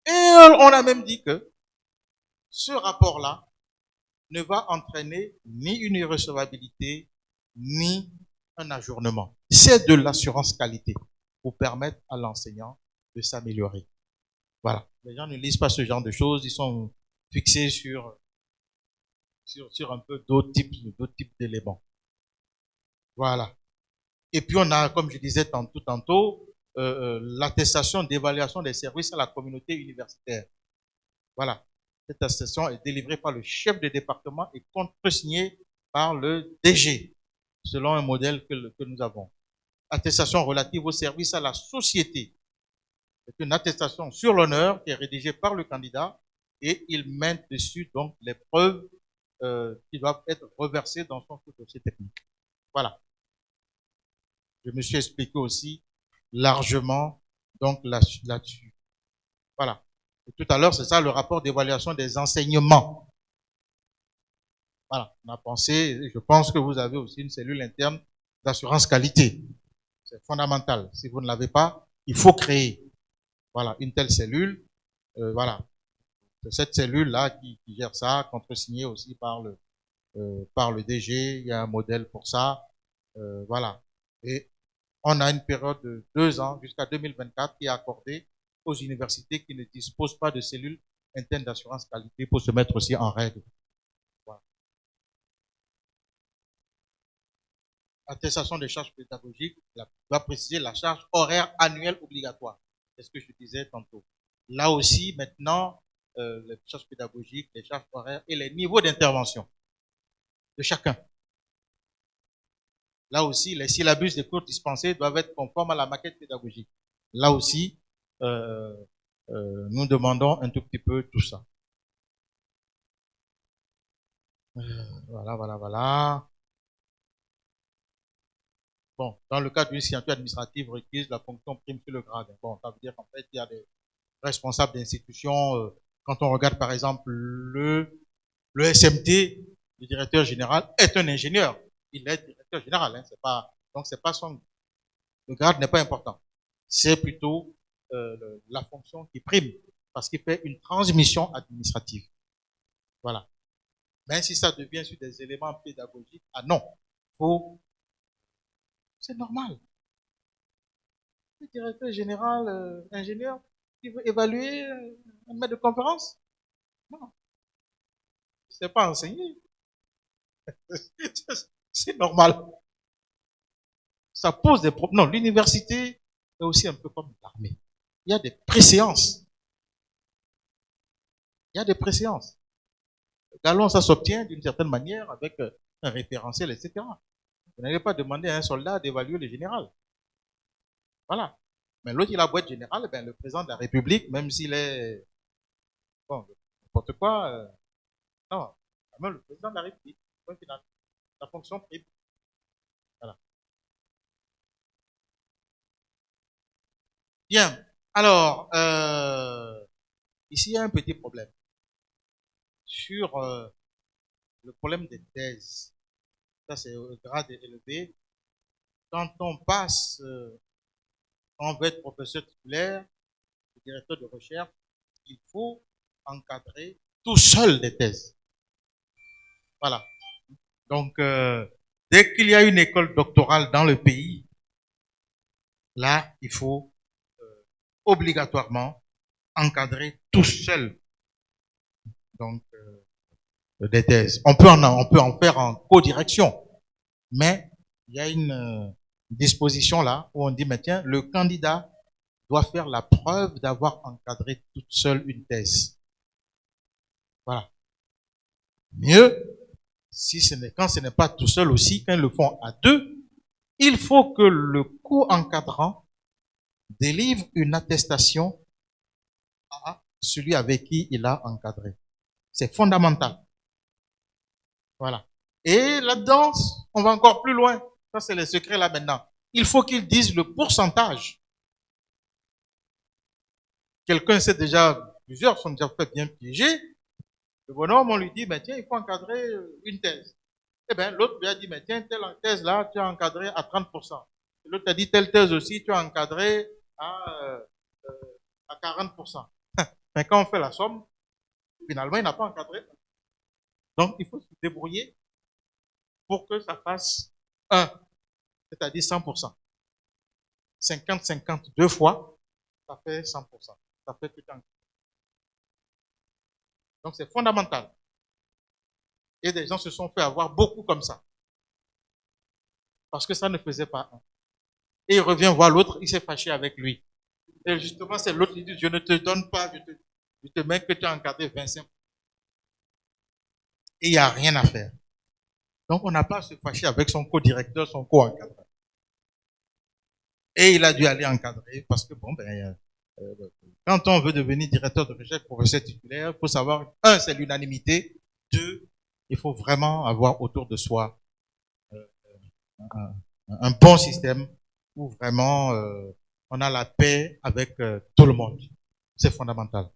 Et on a même dit que ce rapport-là ne va entraîner ni une irrecevabilité, ni un ajournement. C'est de l'assurance qualité pour permettre à l'enseignant de s'améliorer. Voilà. Les gens ne lisent pas ce genre de choses, ils sont fixés sur un peu d'autres types d'éléments. Voilà. Et puis on a, comme je disais tantôt, l'attestation d'évaluation des services à la communauté universitaire. Voilà. Cette attestation est délivrée par le chef de département et contresignée par le DG, selon un modèle que nous avons. Attestation relative au service à la société. C'est une attestation sur l'honneur qui est rédigée par le candidat et il met dessus donc les preuves qui doivent être reversées dans son dossier technique. Voilà. Je me suis expliqué aussi largement donc là-dessus. Voilà. Et tout à l'heure, c'est ça le rapport d'évaluation des enseignements. Voilà. On a pensé, je pense que vous avez aussi une cellule interne d'assurance qualité. C'est fondamental. Si vous ne l'avez pas, il faut créer. Voilà, une telle cellule. Voilà. C'est cette cellule-là qui gère ça, contresignée aussi par le DG. Il y a un modèle pour ça. Voilà. Et on a une période de 2 ans jusqu'à 2024 qui est accordée aux universités qui ne disposent pas de cellules internes d'assurance qualité pour se mettre aussi en règle. Voilà. Attestation des charges pédagogiques doit préciser la charge horaire annuelle obligatoire. C'est ce que je disais tantôt. Là aussi, maintenant, les charges pédagogiques, les charges horaires et les niveaux d'intervention de chacun. Là aussi, les syllabus des cours dispensés doivent être conformes à la maquette pédagogique. Là aussi, nous demandons un tout petit peu tout ça. Voilà. Bon, dans le cadre d'une signature administrative requise, la fonction prime sur le grade. Bon, ça veut dire qu'en fait, il y a des responsables d'institutions. Quand on regarde, par exemple, le SMT, le directeur général, est un ingénieur. Il est directeur général. Hein, donc, c'est pas le grade n'est pas important. C'est plutôt la fonction qui prime, parce qu'il fait une transmission administrative. Voilà. Mais si ça devient sur des éléments pédagogiques, ah non, c'est normal. Le directeur général, ingénieur, qui veut évaluer un maître de conférence? Non, c'est pas enseigné. C'est normal. Ça pose des problèmes. Non, l'université est aussi un peu comme l'armée. Il y a des préséances. Il y a des préséances. Le galon, ça s'obtient d'une certaine manière avec un référentiel, etc. Vous n'allez pas demander à un soldat d'évaluer le général. Voilà. Mais l'autre, il a beau être général, ben, le président de la République, même s'il est, bon, n'importe quoi, non, même le président de la République, point final. La fonction prime. Voilà. Bien. Alors, ici, il y a un petit problème. Sur le problème des thèses. Ça, c'est au grade élevé. Quand on passe, on veut être professeur titulaire, directeur de recherche, il faut encadrer tout seul des thèses. Voilà. Donc, dès qu'il y a une école doctorale dans le pays, là, il faut obligatoirement encadrer tout seul donc des thèses. On peut en faire en co-direction, mais il y a une disposition là où on dit, mais tiens, le candidat doit faire la preuve d'avoir encadré toute seule une thèse. Voilà. Mieux, quand ce n'est pas tout seul aussi, quand ils le font à deux, il faut que le co-encadrant délivre une attestation à celui avec qui il a encadré. C'est fondamental. Voilà. Et là-dedans, on va encore plus loin. Ça, c'est le secret là maintenant. Il faut qu'ils disent le pourcentage. Quelqu'un sait déjà, plusieurs sont déjà fait bien piéger. Le bonhomme, on lui dit, mais tiens, il faut encadrer une thèse. Eh bien, l'autre lui a dit, mais tiens, telle thèse là, tu as encadré à 30%. L'autre a dit, telle thèse aussi, tu as encadré à 40%. Mais quand on fait la somme, finalement, il n'a pas encadré. Donc, il faut se débrouiller pour que ça fasse 1, c'est-à-dire 100%. 50-50 deux fois, ça fait 100%. Ça fait tout un. Donc, c'est fondamental. Et des gens se sont fait avoir beaucoup comme ça. Parce que ça ne faisait pas un. Et il revient voir l'autre, il s'est fâché avec lui. Et justement, c'est l'autre qui dit, je ne te donne pas, je te mets que tu as encadré 25%. Et il n'y a rien à faire. Donc, on n'a pas à se fâcher avec son co-directeur, son co-encadrant. Et il a dû aller encadrer parce que, bon, quand on veut devenir directeur de recherche, professeur titulaire, il faut savoir, 1, c'est l'unanimité. 2, il faut vraiment avoir autour de soi un bon système où vraiment on a la paix avec tout le monde. C'est fondamental.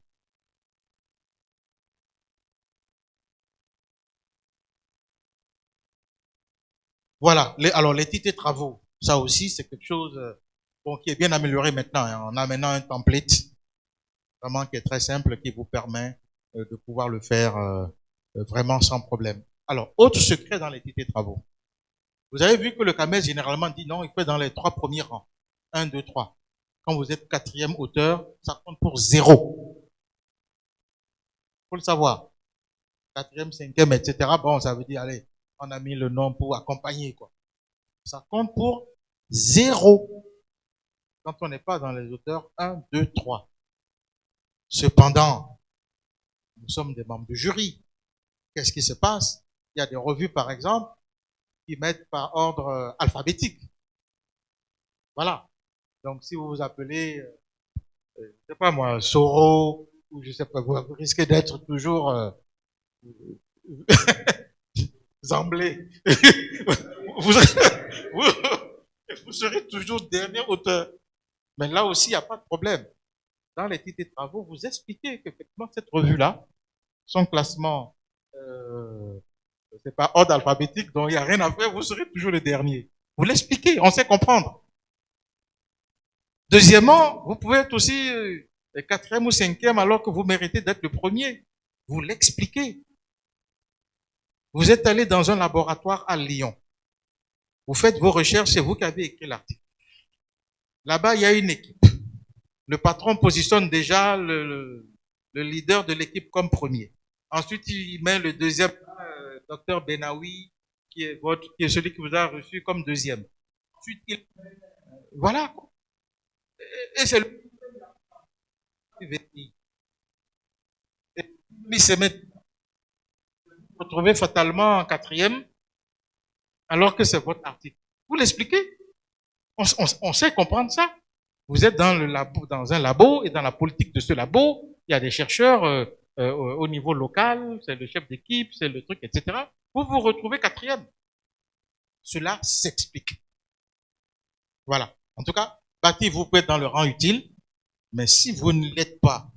Voilà. Alors, les titres et travaux, ça aussi, c'est quelque chose qui est bien amélioré maintenant. Hein. On a maintenant un template vraiment qui est très simple, qui vous permet de pouvoir le faire vraiment sans problème. Alors, autre secret dans les titres et travaux. Vous avez vu que le CAMES généralement dit non, il fait dans les 3 premiers rangs. 1, 2, 3. Quand vous êtes 4e auteur, ça compte pour 0. Faut le savoir. 4e, 5e, etc. Bon, ça veut dire, allez, on a mis le nom pour accompagner, quoi. Ça compte pour 0. Quand on n'est pas dans les auteurs 1, 2, 3. Cependant, nous sommes des membres du jury. Qu'est-ce qui se passe? Il y a des revues, par exemple, qui mettent par ordre alphabétique. Voilà. Donc, si vous vous appelez, je sais pas moi, Soro, ou je sais pas, vous risquez d'être toujours Zamblé. vous serez toujours dernier auteur. Mais là aussi, il n'y a pas de problème. Dans les titres de travaux, vous expliquez qu'effectivement, cette revue-là, son classement, c'est pas ordre alphabétique, donc il n'y a rien à faire, vous serez toujours le dernier. Vous l'expliquez, on sait comprendre. Deuxièmement, vous pouvez être aussi 4e ou 5e alors que vous méritez d'être le premier. Vous l'expliquez. Vous êtes allé dans un laboratoire à Lyon. Vous faites vos recherches, c'est vous qui avez écrit l'article. Là-bas, il y a une équipe. Le patron positionne déjà le leader de l'équipe comme premier. Ensuite, il met le deuxième, docteur Benaoui, qui est celui qui vous a reçu comme deuxième. Ensuite, voilà. Et c'est lui qui se met retrouvé fatalement en quatrième, alors que c'est votre article. Vous l'expliquez? On sait comprendre ça. Vous êtes dans le labo, dans un labo, et dans la politique de ce labo, il y a des chercheurs au niveau local, c'est le chef d'équipe, c'est le truc, etc. Vous vous retrouvez quatrième. Cela s'explique. Voilà. En tout cas, Bati, vous pouvez être dans le rang utile, mais si vous ne l'êtes pas,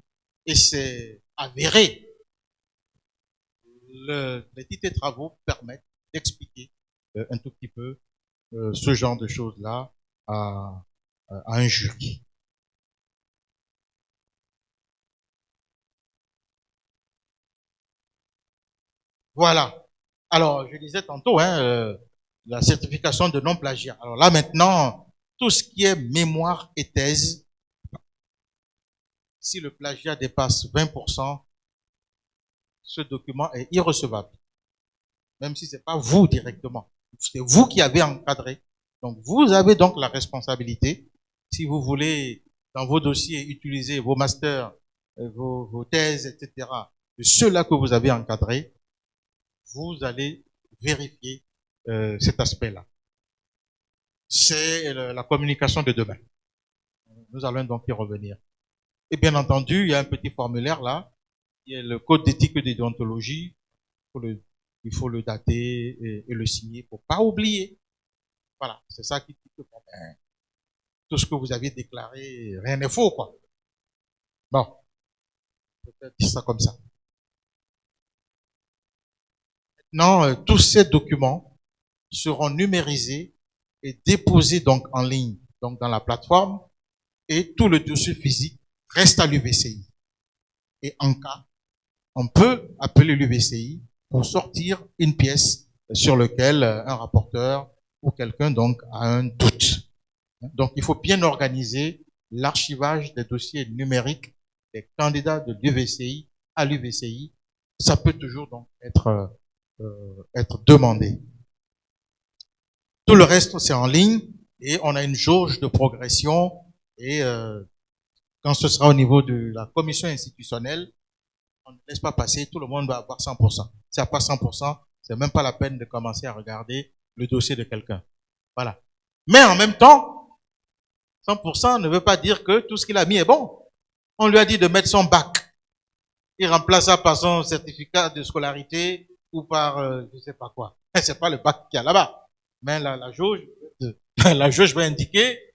et c'est avéré, les titres de travaux permettent d'expliquer un tout petit peu ce genre de choses-là à un jury. Voilà. Alors, je disais tantôt, la certification de non-plagiat. Alors là, maintenant, tout ce qui est mémoire et thèse, si le plagiat dépasse 20%, ce document est irrecevable. Même si c'est pas vous directement. C'est vous qui avez encadré. Donc, vous avez donc la responsabilité. Si vous voulez, dans vos dossiers, utiliser vos masters, vos thèses, etc., de ceux-là que vous avez encadrés, vous allez vérifier cet aspect-là. C'est la communication de demain. Nous allons donc y revenir. Et bien entendu, il y a un petit formulaire là, il y a le code d'éthique et de déontologie. Il faut le dater et le signer pour pas oublier. Voilà, c'est ça qui dit que bon, tout ce que vous aviez déclaré, rien n'est faux, quoi. Bon, peut-être dire ça comme ça. Maintenant, tous ces documents seront numérisés et déposés donc en ligne, donc dans la plateforme, et tout le dossier physique reste à l'UVCI. Et en cas, on peut appeler l'UVCI pour sortir une pièce sur laquelle un rapporteur ou quelqu'un donc a un doute. Donc, il faut bien organiser l'archivage des dossiers numériques des candidats de l'UVCI à l'UVCI. Ça peut toujours donc être demandé. Tout le reste, c'est en ligne et on a une jauge de progression et quand ce sera au niveau de la commission institutionnelle, on ne laisse pas passer, tout le monde va avoir 100%. S'il n'y a pas 100%, c'est même pas la peine de commencer à regarder le dossier de quelqu'un. Voilà. Mais en même temps, 100% ne veut pas dire que tout ce qu'il a mis est bon. On lui a dit de mettre son bac. Il remplace ça par son certificat de scolarité ou par je sais pas quoi. C'est pas le bac qu'il y a là-bas. Mais la jauge va indiquer,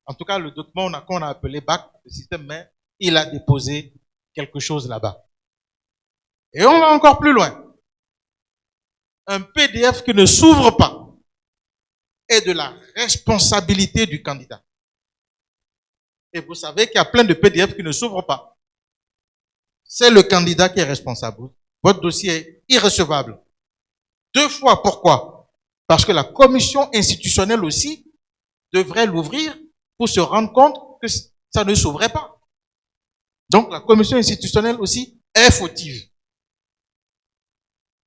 en tout cas le document qu'on a appelé bac, le système, mais il a déposé quelque chose là-bas. Et on va encore plus loin. Un PDF qui ne s'ouvre pas est de la responsabilité du candidat. Et vous savez qu'il y a plein de PDF qui ne s'ouvrent pas. C'est le candidat qui est responsable. Votre dossier est irrecevable. 2 fois, pourquoi? Parce que la commission institutionnelle aussi devrait l'ouvrir pour se rendre compte que ça ne s'ouvrait pas. Donc la commission institutionnelle aussi est fautive.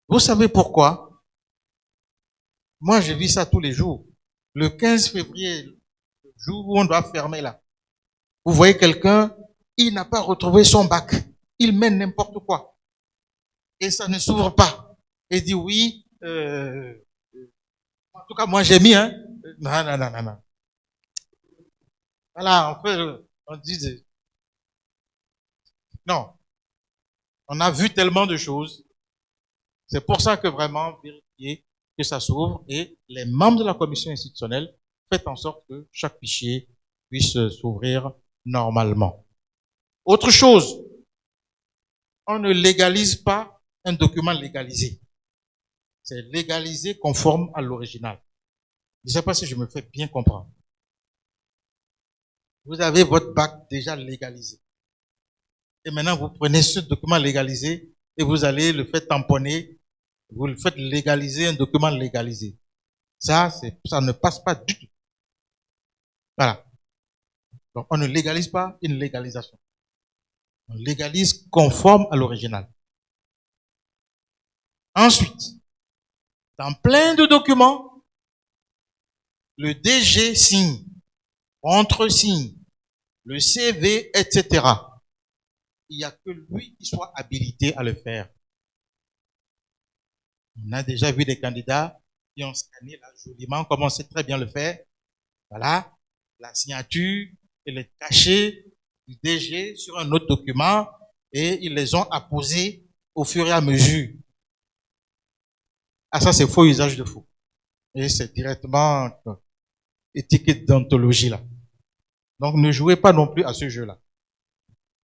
Vous savez pourquoi? Moi, je vis ça tous les jours. Le 15 février, le jour où on doit fermer là, vous voyez quelqu'un, il n'a pas retrouvé son bac. Il mène n'importe quoi. Et ça ne s'ouvre pas. Il dit oui, en tout cas, moi j'ai mis, non. Voilà, on dit, non. On a vu tellement de choses. C'est pour ça que vraiment, vérifier que ça s'ouvre et les membres de la commission institutionnelle faites en sorte que chaque fichier puisse s'ouvrir normalement. Autre chose, on ne légalise pas un document légalisé. C'est légalisé conforme à l'original. Je ne sais pas si je me fais bien comprendre. Vous avez votre bac déjà légalisé. Et maintenant, vous prenez ce document légalisé et vous allez le faire tamponner Vous le faites légaliser un document légalisé. Ça ne passe pas du tout. Voilà. Donc, on ne légalise pas une légalisation. On légalise conforme à l'original. Ensuite, dans plein de documents, le DG signe, contre-signe, le CV, etc. Il n'y a que lui qui soit habilité à le faire. On a déjà vu des candidats qui ont scanné là joliment, comme on sait très bien le faire. Voilà, la signature et le cachet du DG sur un autre document et ils les ont apposés au fur et à mesure. Ah, ça, c'est faux usage de faux. Et c'est directement étiquette d'ontologie là. Donc, ne jouez pas non plus à ce jeu-là.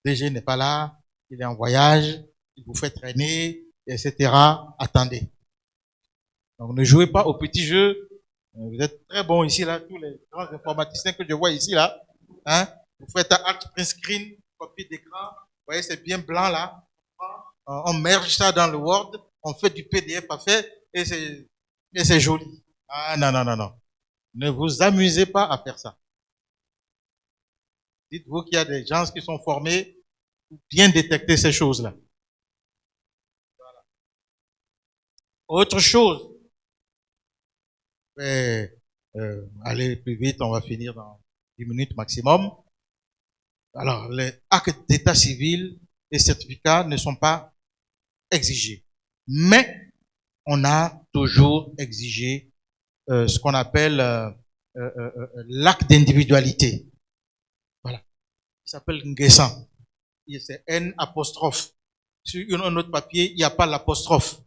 DG n'est pas là, il est en voyage, il vous fait traîner, etc. Attendez. Donc, ne jouez pas au petit jeu. Vous êtes très bons ici, là, tous les grands informaticiens que je vois ici, là. Hein? Vous faites un alt print screen, copie d'écran. Vous voyez, c'est bien blanc, là. On merge ça dans le Word, on fait du PDF à faire, et c'est joli. Ah, non, non, non, non. Ne vous amusez pas à faire ça. Dites-vous qu'il y a des gens qui sont formés pour bien détecter ces choses-là. Voilà. Autre chose. Allez plus vite, on va finir dans 10 minutes maximum. Alors, les actes d'état civil et certificats ne sont pas exigés. Mais on a toujours exigé ce qu'on appelle l'acte d'individualité. Voilà. Il s'appelle Nguessan. C'est N apostrophe. Sur un autre papier, il n'y a pas l'apostrophe,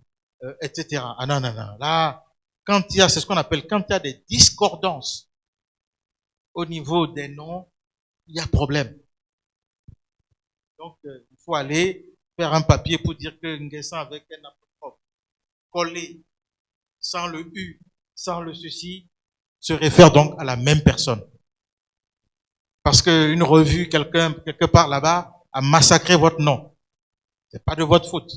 etc. Ah non, non, non. Là, quand il y a, c'est ce qu'on appelle, quand il y a des discordances au niveau des noms, il y a problème. Donc, il faut aller faire un papier pour dire que Nguessan avec un apostrophe collé, sans le U, sans le ceci, se réfère donc à la même personne. Parce qu'une revue, quelqu'un, quelque part là-bas, a massacré votre nom. C'est pas de votre faute.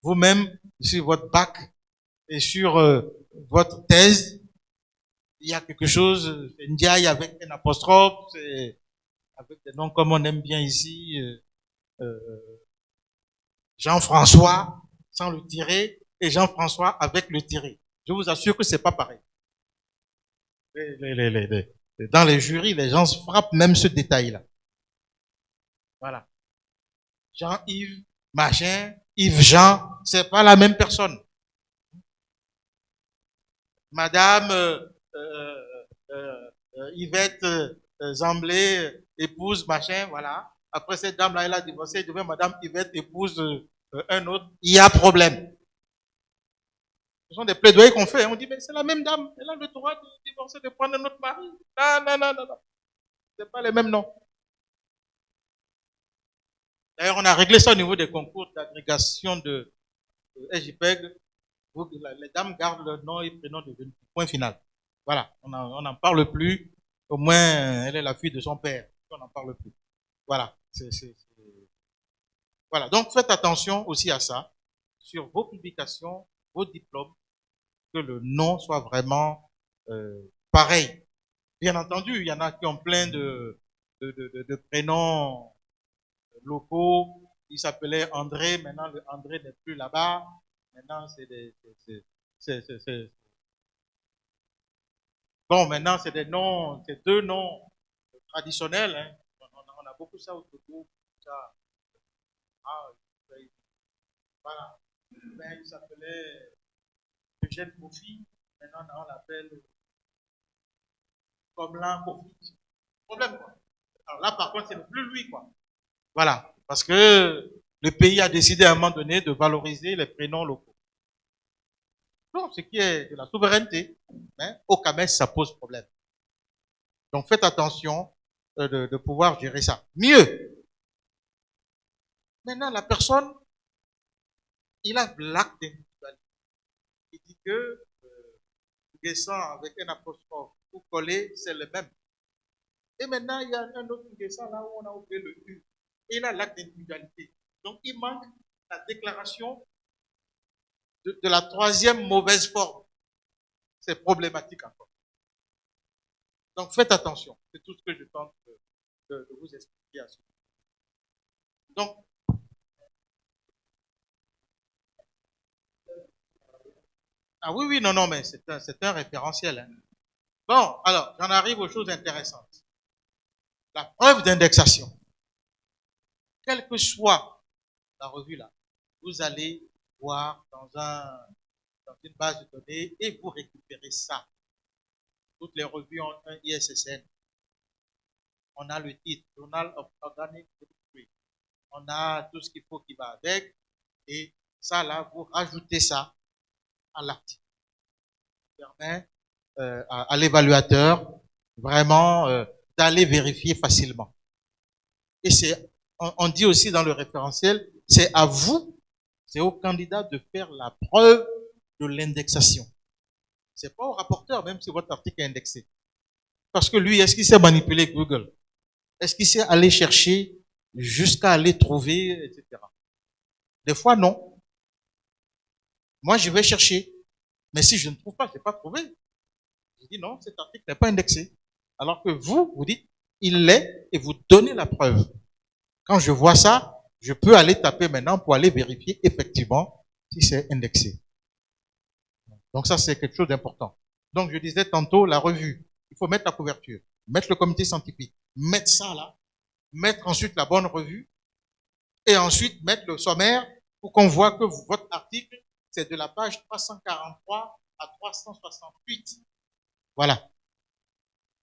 Vous-même, sur votre bac et sur votre thèse, il y a quelque chose, c'est Ndiaye avec un apostrophe, c'est avec des noms comme on aime bien ici, Jean-François, sans le tirer, et Jean-François avec le tirer. Je vous assure que c'est pas pareil. Dans les jurys, les gens se frappent même ce détail-là. Voilà. Jean-Yves, machin, Yves-Jean, c'est pas la même personne. Madame Yvette Zamblé, épouse, machin, voilà. Après cette dame-là, elle a divorcé, elle devient Madame Yvette, épouse un autre. Il y a problème. Ce sont des plaidoyers qu'on fait. On dit, mais c'est la même dame. Elle a le droit de divorcer, de prendre un autre mari. Non, non, non, non, non. C'est pas les mêmes noms. D'ailleurs, on a réglé ça au niveau des concours d'agrégation de SJPEG. Les dames gardent leur nom et prénom de point final. Voilà, on n'en parle plus. Au moins, elle est la fille de son père. On n'en parle plus. Voilà. Voilà. Donc, faites attention aussi à ça. Sur vos publications, vos diplômes, que le nom soit vraiment pareil. Bien entendu, il y en a qui ont plein de prénoms locaux. Il s'appelait André. Maintenant, le André n'est plus là-bas. Maintenant, bon, maintenant, c'est des noms, c'est deux noms traditionnels. Hein. On a beaucoup ça au Togo. Ah, voilà. Mais il s'appelait Eugène Kofi. Maintenant, on l'appelle Komlan Kofi. Problème, quoi. Alors là, par contre, c'est plus lui, quoi. Voilà. Parce que le pays a décidé à un moment donné de valoriser les prénoms locaux. Non, ce qui est de la souveraineté. Hein, au Cameroun, ça pose problème. Donc faites attention de pouvoir gérer ça. Mieux. Maintenant, la personne, il a l'acte d'individualité. Il dit que Nguessan avec un apostrophe ou collé, c'est le même. Et maintenant, il y a un autre Nguessan là où on a oublié le U. Et il a l'acte d'individualité. Donc, il manque la déclaration de la troisième mauvaise forme. C'est problématique encore. Donc faites attention. C'est tout ce que je tente de vous expliquer à ce moment. Donc, ah oui, non, mais c'est un référentiel. Hein. Bon, alors, j'en arrive aux choses intéressantes. La preuve d'indexation. Quelle que soit la revue là, vous allez voir dans une base de données et vous récupérez ça. Toutes les revues ont un ISSN. On a le titre, Journal of Organic Chemistry. On a tout ce qu'il faut qui va avec. Et ça là, vous rajoutez ça à l'article. Ça permet à l'évaluateur vraiment d'aller vérifier facilement. Et on dit aussi dans le référentiel, c'est à vous, c'est au candidat de faire la preuve de l'indexation. C'est pas au rapporteur, même si votre article est indexé. Parce que lui, est-ce qu'il sait manipuler Google? Est-ce qu'il sait aller chercher jusqu'à aller trouver, etc. Des fois, non. Moi, je vais chercher. Mais si je ne trouve pas, je n'ai pas trouvé. Je dis non, cet article n'est pas indexé. Alors que vous dites, il l'est, et vous donnez la preuve. Quand je vois ça, je peux aller taper maintenant pour aller vérifier effectivement si c'est indexé. Donc ça, c'est quelque chose d'important. Donc je disais tantôt, la revue, il faut mettre la couverture, mettre le comité scientifique, mettre ça là, mettre ensuite la bonne revue, et ensuite mettre le sommaire pour qu'on voit que votre article, c'est de la page 343 à 368. Voilà.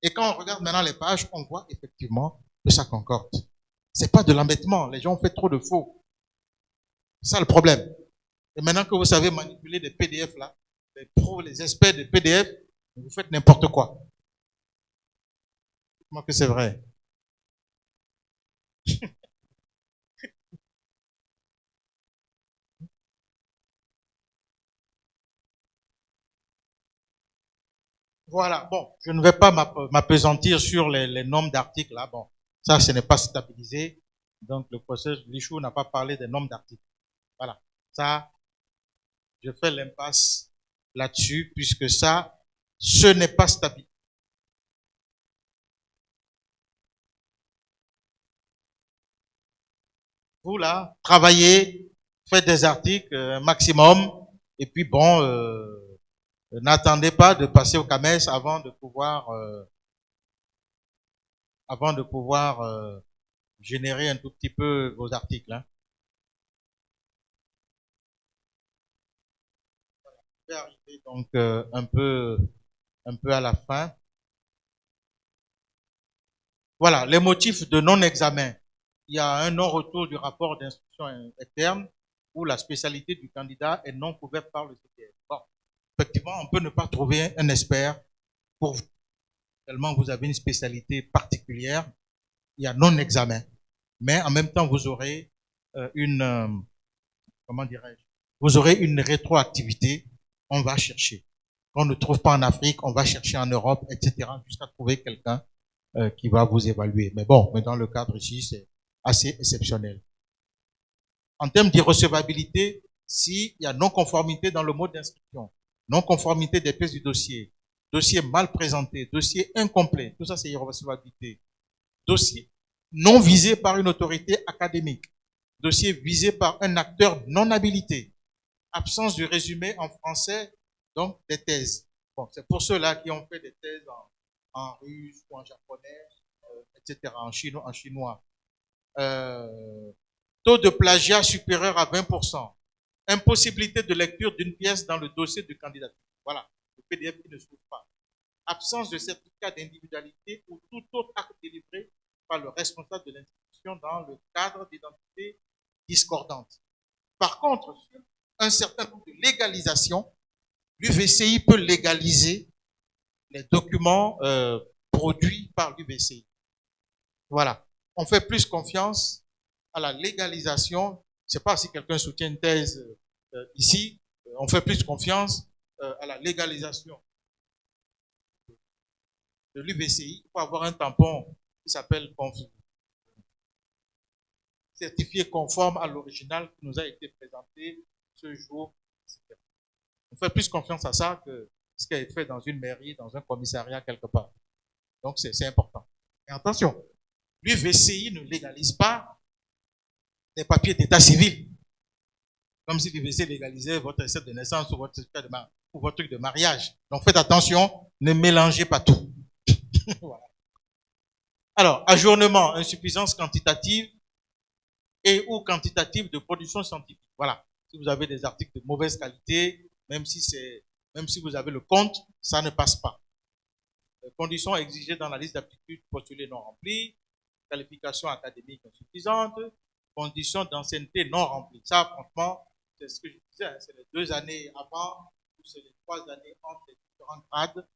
Et quand on regarde maintenant les pages, on voit effectivement que ça concorde. C'est pas de l'embêtement. Les gens ont fait trop de faux. C'est ça le problème. Et maintenant que vous savez manipuler des PDF là, les pros, les experts des PDF, vous faites n'importe quoi. Dites-moi que c'est vrai. Voilà. Bon, je ne vais pas m'appesantir sur les nombres d'articles là. Bon, ça, ce n'est pas stabilisé. Donc, le professeur Lichou n'a pas parlé des nombres d'articles. Voilà. Ça, je fais l'impasse là-dessus, puisque ça, ce n'est pas stable. Vous, là, travaillez, faites des articles maximum, et puis bon, n'attendez pas de passer au CAMES avant de pouvoir générer un tout petit peu vos articles. Hein. Je vais arriver donc un peu à la fin. Voilà, les motifs de non-examen. Il y a un non-retour du rapport d'instruction interne où la spécialité du candidat est non couverte par le CPF. Bon, effectivement, on peut ne pas trouver un expert pour vous. Tellement vous avez une spécialité particulière, il y a non-examen. Mais en même temps, vous aurez vous aurez une rétroactivité, on va chercher. On ne trouve pas en Afrique, on va chercher en Europe, etc., jusqu'à trouver quelqu'un qui va vous évaluer. Mais bon, mais dans le cadre ici, c'est assez exceptionnel. En termes d'irrecevabilité, s'il y a non-conformité dans le mode d'inscription, non-conformité des pièces du dossier, dossier mal présenté, dossier incomplet, tout ça c'est irrecevabilité. Dossier non visé par une autorité académique, dossier visé par un acteur non habilité, absence de résumé en français, donc des thèses. Bon, c'est pour ceux-là qui ont fait des thèses en russe ou en japonais, etc., en chinois. Taux de plagiat supérieur à 20%. Impossibilité de lecture d'une pièce dans le dossier de candidature. Voilà, le PDF qui ne s'ouvre pas. Absence de certificat d'individualité ou tout autre acte délivré par le responsable de l'institution dans le cadre d'identité discordante. Par contre, sur un certain nombre de légalisation, l'UVCI peut légaliser les documents produits par l'UVCI. Voilà. On fait plus confiance à la légalisation. Je ne sais pas si quelqu'un soutient une thèse ici. On fait plus confiance à la légalisation de l'UVCI pour avoir un tampon qui s'appelle certifié conforme à l'original qui nous a été présenté ce jour. On fait plus confiance à ça que ce qui est fait dans une mairie, dans un commissariat quelque part. Donc, c'est important. Et attention, l'UVCI ne légalise pas des papiers d'état civil. Comme si l'UVCI légalisait votre recette de naissance ou votre truc de mariage. Donc, faites attention, ne mélangez pas tout. Voilà. Alors, ajournement, insuffisance quantitative et ou quantitative de production scientifique. Voilà. Si vous avez des articles de mauvaise qualité, même si vous avez le compte, ça ne passe pas. Conditions exigées dans la liste d'aptitudes postulées non remplies, qualification académique insuffisante, conditions d'ancienneté non remplies. Ça, franchement, c'est ce que je disais, hein, c'est les 2 années avant ou c'est les 3 années entre les différents grades.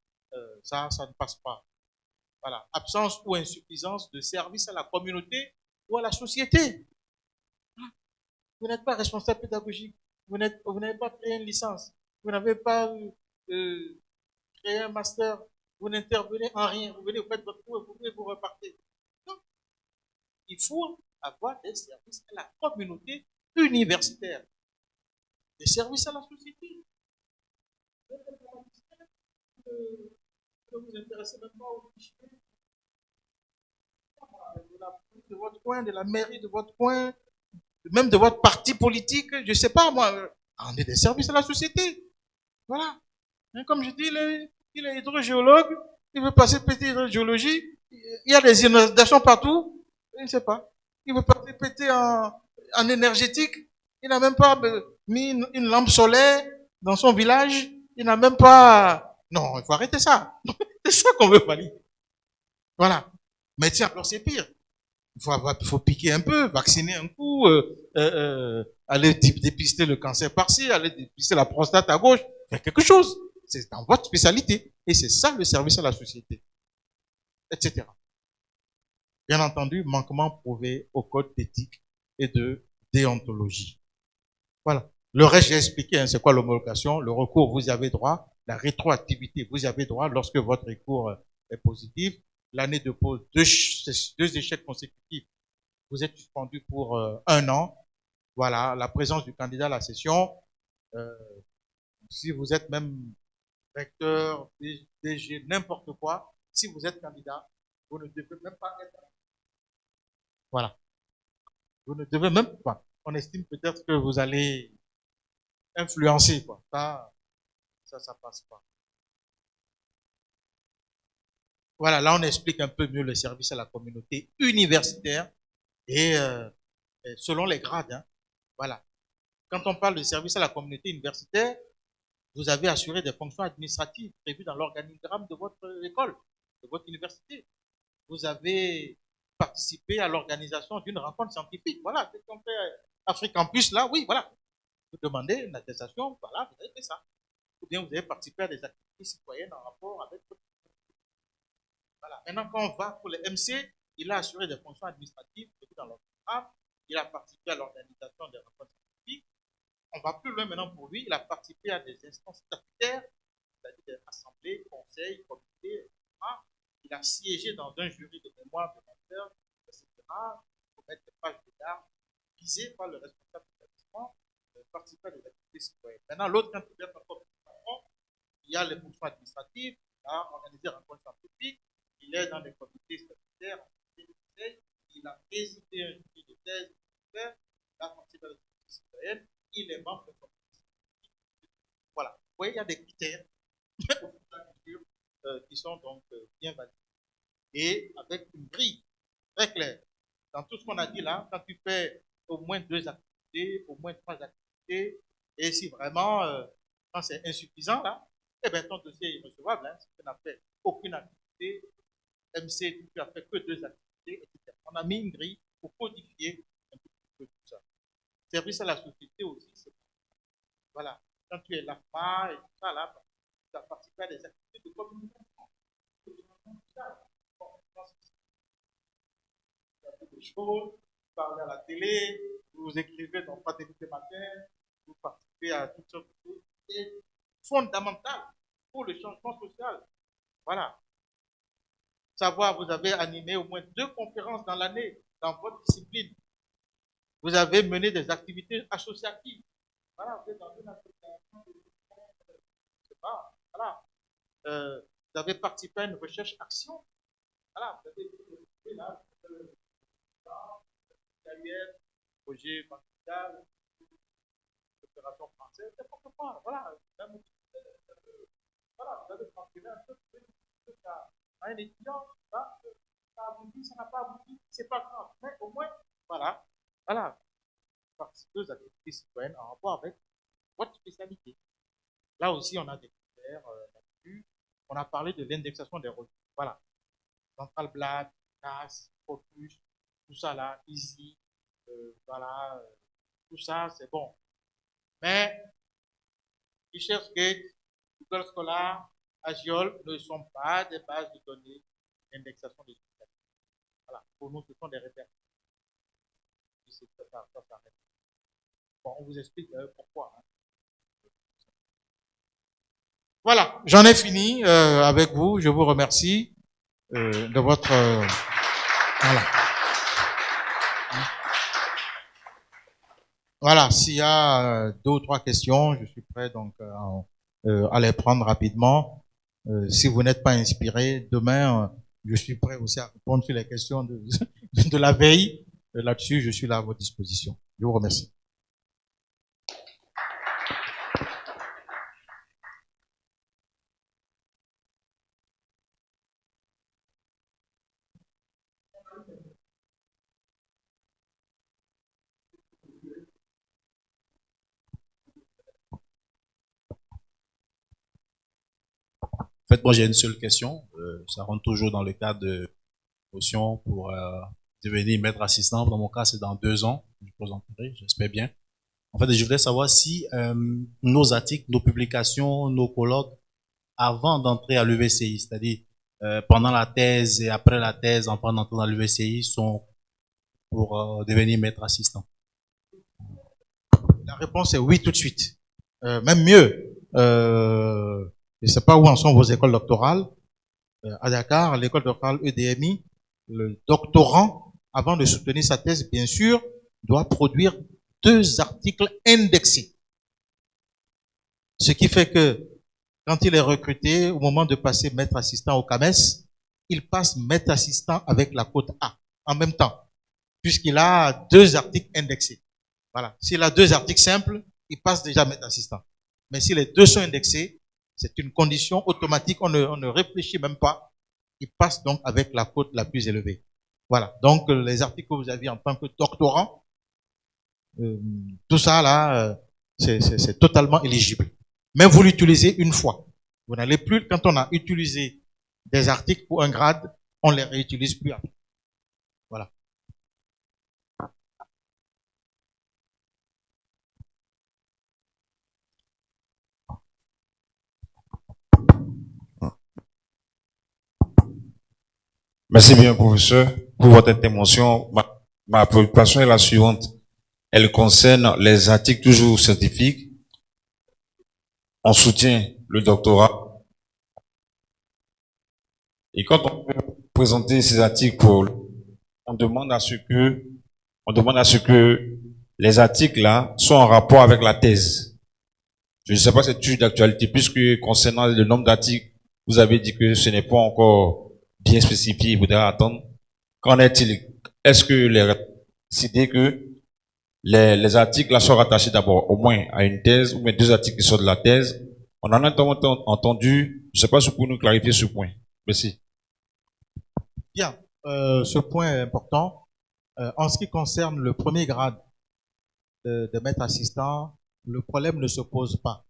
Ça ne passe pas. Voilà. Absence ou insuffisance de service à la communauté ou à la société. Vous n'êtes pas responsable pédagogique. Vous n'avez pas créé une licence. Vous n'avez pas créé un master. Vous n'intervenez en rien. Vous venez, vous faites votre cours, vous repartez. Non. Il faut avoir des services à la communauté universitaire. Des services à la société. Ne vous intéressez même pas aux fichiers de votre coin, de la mairie de votre coin, même de votre parti politique, je ne sais pas, moi, on est des services à la société. Voilà. Comme je dis, il est hydrogéologue, il veut passer PT hydrogéologie, il y a des inondations partout, je ne sais pas. Il veut passer PT en énergétique, il n'a même pas mis une lampe solaire dans son village, il n'a même pas... Non, il faut arrêter ça. C'est ça qu'on veut valider. Voilà. Mais tiens, alors c'est pire. Il faut piquer un peu, vacciner un coup, aller dépister le cancer par-ci, aller dépister la prostate à gauche, faire quelque chose. C'est dans votre spécialité. Et c'est ça le service à la société. Etc. Bien entendu, manquement prouvé au code d'éthique et de déontologie. Voilà. Le reste, j'ai expliqué, hein, c'est quoi l'homologation. Le recours, vous y avez droit. La rétroactivité, vous y avez droit lorsque votre recours est positif. L'année de pause, 2 échecs consécutifs, vous êtes suspendu pour 1 an. Voilà, la présence du candidat à la session. Si vous êtes même recteur, DG, n'importe quoi, si vous êtes candidat, vous ne devez même pas être. Voilà. Vous ne devez même pas. On estime peut-être que vous allez influencer, quoi. Ça passe pas. Voilà, là on explique un peu mieux le service à la communauté universitaire et selon les grades. Hein. Voilà. Quand on parle de service à la communauté universitaire, vous avez assuré des fonctions administratives prévues dans l'organigramme de votre école, de votre université. Vous avez participé à l'organisation d'une rencontre scientifique. Voilà, c'est ce qu'on fait Africampus, là, oui, voilà. Vous demandez une attestation, voilà, vous avez fait ça. Ou bien vous avez participé à des activités citoyennes en rapport avec votre... Voilà. Maintenant, quand on va pour le MC, il a assuré des fonctions administratives prévues dans l'organigramme. Il a participé à l'organisation des rencontres scientifiques. On va plus loin maintenant pour lui. Il a participé à des instances statutaires, c'est-à-dire des assemblées, conseils, comités, etc. Il a siégé dans un jury de mémoire de master, etc. Pour mettre des pages de garde visées par le responsable de l'établissement, participer à des activités citoyennes. Maintenant, l'autre, quand il vient encore, il y a les fonctions administratives, il a organisé des rencontres scientifiques, il est dans les comités statutaires, il a résidé un jury de thèse, il a participé à des activités citoyennes, il est membre de comité. Voilà. Vous voyez, il y a des critères qui sont donc bien validés. Et avec une grille très claire. Dans tout ce qu'on a dit là, quand tu fais au moins 2 activités, au moins 3 activités, et si vraiment, quand c'est insuffisant là, eh bien ton dossier est irrecevable. Hein, si tu n'as fait aucune activité, MC, tu n'as fait que 2 activités, etc. On a mis une grille pour codifier un petit peu tout ça. Service à la société aussi, c'est voilà. Quand tu es l'AFMA et tout ça, là, tu as participé à des activités de communication. Des choses, vous parlez à la télé, vous écrivez dans Fraternité Matin, vous participez à toutes sortes de choses. C'est fondamental pour le changement social. Voilà. Savoir, vous avez animé au moins 2 conférences dans l'année dans votre discipline. Vous avez mené des activités associatives. Voilà, vous êtes dans une association Voilà. Vous avez participé à une recherche-action. Voilà, vous avez participé là, projet bancal, opération française, n'importe quoi. Voilà. Voilà, vous avez transféré un peu à un étudiant, ça aboutit, ça n'a pas abouti, c'est pas grave. Mais au moins, voilà, participer aux activités citoyennes en rapport avec votre spécialité. Là aussi, on a des critères là-dessus. On a parlé de l'indexation des revenus. Voilà. Central Black, CAS, Focus, tout ça là, Easy, voilà, tout ça, c'est bon. Mais ResearchGate, Google Scholar, Agiol ne sont pas des bases de données d'indexation des spécialités. Voilà. Pour nous, ce sont des références. Bon, on vous explique pourquoi. Hein. Voilà, j'en ai fini avec vous. Je vous remercie de votre... voilà. Voilà, s'il y a 2 ou 3 questions, je suis prêt donc à les prendre rapidement. Si vous n'êtes pas inspiré, demain, je suis prêt aussi à répondre sur les questions de la veille. Là-dessus, je suis là à votre disposition. Je vous remercie. En fait, moi, j'ai une seule question. Ça rentre toujours dans le cadre de motion pour devenir maître assistant. Dans mon cas, c'est dans 2 ans. Je présenterai, j'espère bien. En fait, je voulais savoir si nos articles, nos publications, nos colloques, avant d'entrer à l'UVCI, c'est-à-dire pendant la thèse et après la thèse, en d'entrer dans l'UVCI, sont pour devenir maître assistant. La réponse est oui tout de suite. Même mieux. Je ne sais pas où en sont vos écoles doctorales. À Dakar, l'école doctorale EDMI, le doctorant, avant de soutenir sa thèse, bien sûr, doit produire 2 articles indexés. Ce qui fait que quand il est recruté, au moment de passer maître assistant au CAMES, il passe maître assistant avec la cote A en même temps, puisqu'il a 2 articles indexés. Voilà. S'il a 2 articles simples, il passe déjà maître assistant. Mais si les 2 sont indexés, c'est une condition automatique, on ne réfléchit même pas. Il passe donc avec la cote la plus élevée. Voilà. Donc, les articles que vous aviez en tant que doctorant, tout ça là, c'est totalement éligible. Mais vous l'utilisez une fois. Vous n'allez plus, quand on a utilisé des articles pour un grade, on les réutilise plus après. Voilà. Merci bien, professeur, pour votre intervention. Ma préoccupation est la suivante. Elle concerne les articles toujours scientifiques. On soutient le doctorat. Et quand on veut présenter ces articles, on demande à ce que les articles là soient en rapport avec la thèse. Je ne sais pas si c'est toujours d'actualité, puisque concernant le nombre d'articles, vous avez dit que ce n'est pas encore bien spécifié, il faudra attendre. Qu'en est-il? Est-ce que décider que les articles là sont rattachés d'abord au moins à une thèse, ou bien 2 articles qui sont de la thèse? On en a entendu, je ne sais pas si vous pouvez nous clarifier ce point. Merci. Bien, ce point est important. En ce qui concerne le premier grade de maître assistant, le problème ne se pose pas.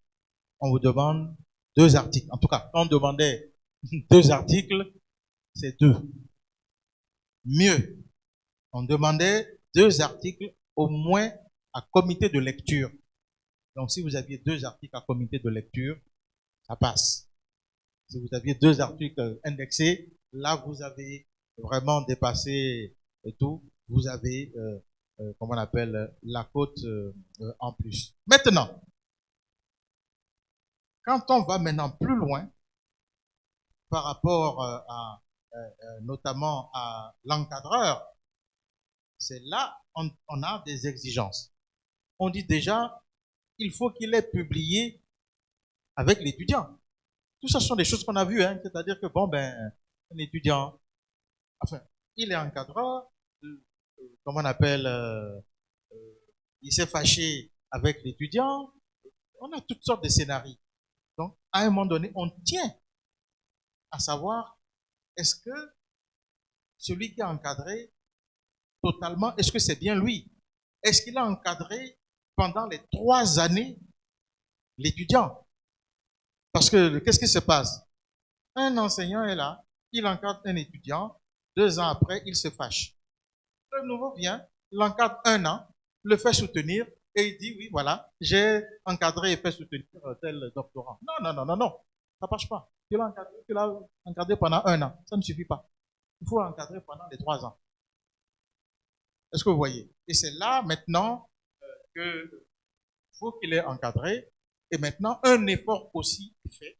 On vous demande 2 articles. En tout cas, quand on demandait 2 articles, c'est 2. Mieux, on demandait 2 articles au moins à comité de lecture. Donc, si vous aviez 2 articles à comité de lecture, ça passe. Si vous aviez 2 articles indexés, là, vous avez vraiment dépassé tout. Vous avez, comment on appelle, la cote en plus. Maintenant, quand on va maintenant plus loin, par rapport notamment à l'encadreur, c'est là on a des exigences. On dit déjà, il faut qu'il ait publié avec l'étudiant. Tout ça, ce sont des choses qu'on a vues, hein. C'est-à-dire que, bon, ben, un étudiant, enfin, il est encadreur, comment on appelle, il s'est fâché avec l'étudiant. On a toutes sortes de scénarios. Donc, à un moment donné, on tient à savoir, est-ce que celui qui a encadré totalement, est-ce que c'est bien lui? Est-ce qu'il a encadré pendant les 3 années l'étudiant? Parce que, qu'est-ce qui se passe? Un enseignant est là, il encadre un étudiant, 2 ans après, il se fâche. Le nouveau vient, l'encadre 1 an, le fait soutenir, et il dit, oui, voilà, j'ai encadré et fait soutenir tel doctorant. Non, non, non, non, non, ça ne marche pas. Tu l'as encadré pendant 1 an, ça ne suffit pas. Il faut l'encadrer pendant les 3 ans. Est-ce que vous voyez? Et c'est là, maintenant, qu'il faut qu'il ait encadré, et maintenant, un effort aussi est fait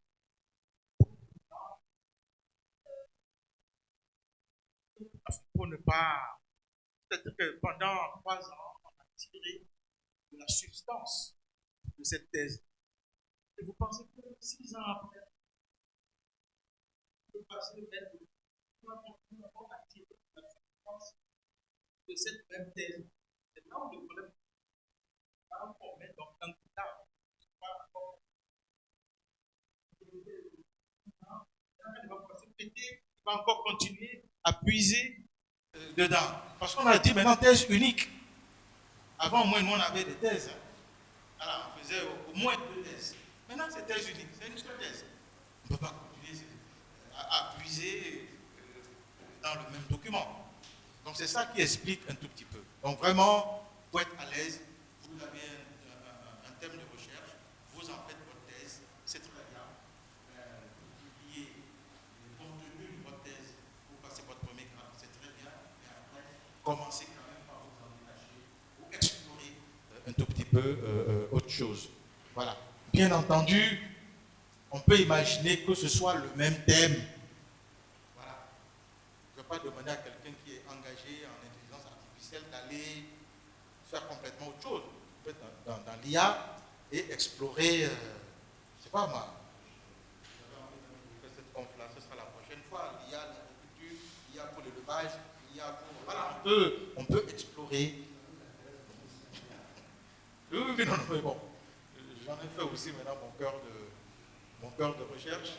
pour ne pas... C'est-à-dire que pendant 3 ans, on a tiré de la substance de cette thèse. Et vous pensez que 6 ans après, on peut passer le même on a tiré de la substance de cette même thèse. C'est là où le problème est. Là où on met donc un temps. Il va encore continuer à puiser dedans. Parce qu'on a dit maintenant thèse unique. Avant, au moins, nous, on avait des thèses. Hein. Alors, on faisait au moins 2 thèses. Maintenant, c'est thèse unique. C'est une seule thèse. On ne peut pas continuer à puiser dans le même document. Donc, c'est ça qui explique un tout petit peu. Donc, vraiment, pour être à l'aise, vous avez un thème de recherche, vous en faites votre thèse, c'est très bien. Vous publiez le contenu de votre thèse, vous passez votre premier grade, c'est très bien. Et après, commencez quand même par vous en détacher, ou explorer un tout petit peu autre chose. Voilà. Bien entendu, on peut imaginer que ce soit le même thème. Voilà. Je ne vais pas demander à quelqu'un qui est engagé en intelligence artificielle d'aller faire complètement autre chose. On peut dans l'IA et explorer, je ne sais pas moi, cette conf-là, ce sera la prochaine fois. L'IA, l'agriculture, l'IA pour l'élevage, l'IA pour... Voilà, on peut explorer. Oui, non, mais bon. J'en ai fait aussi maintenant mon cœur de recherche.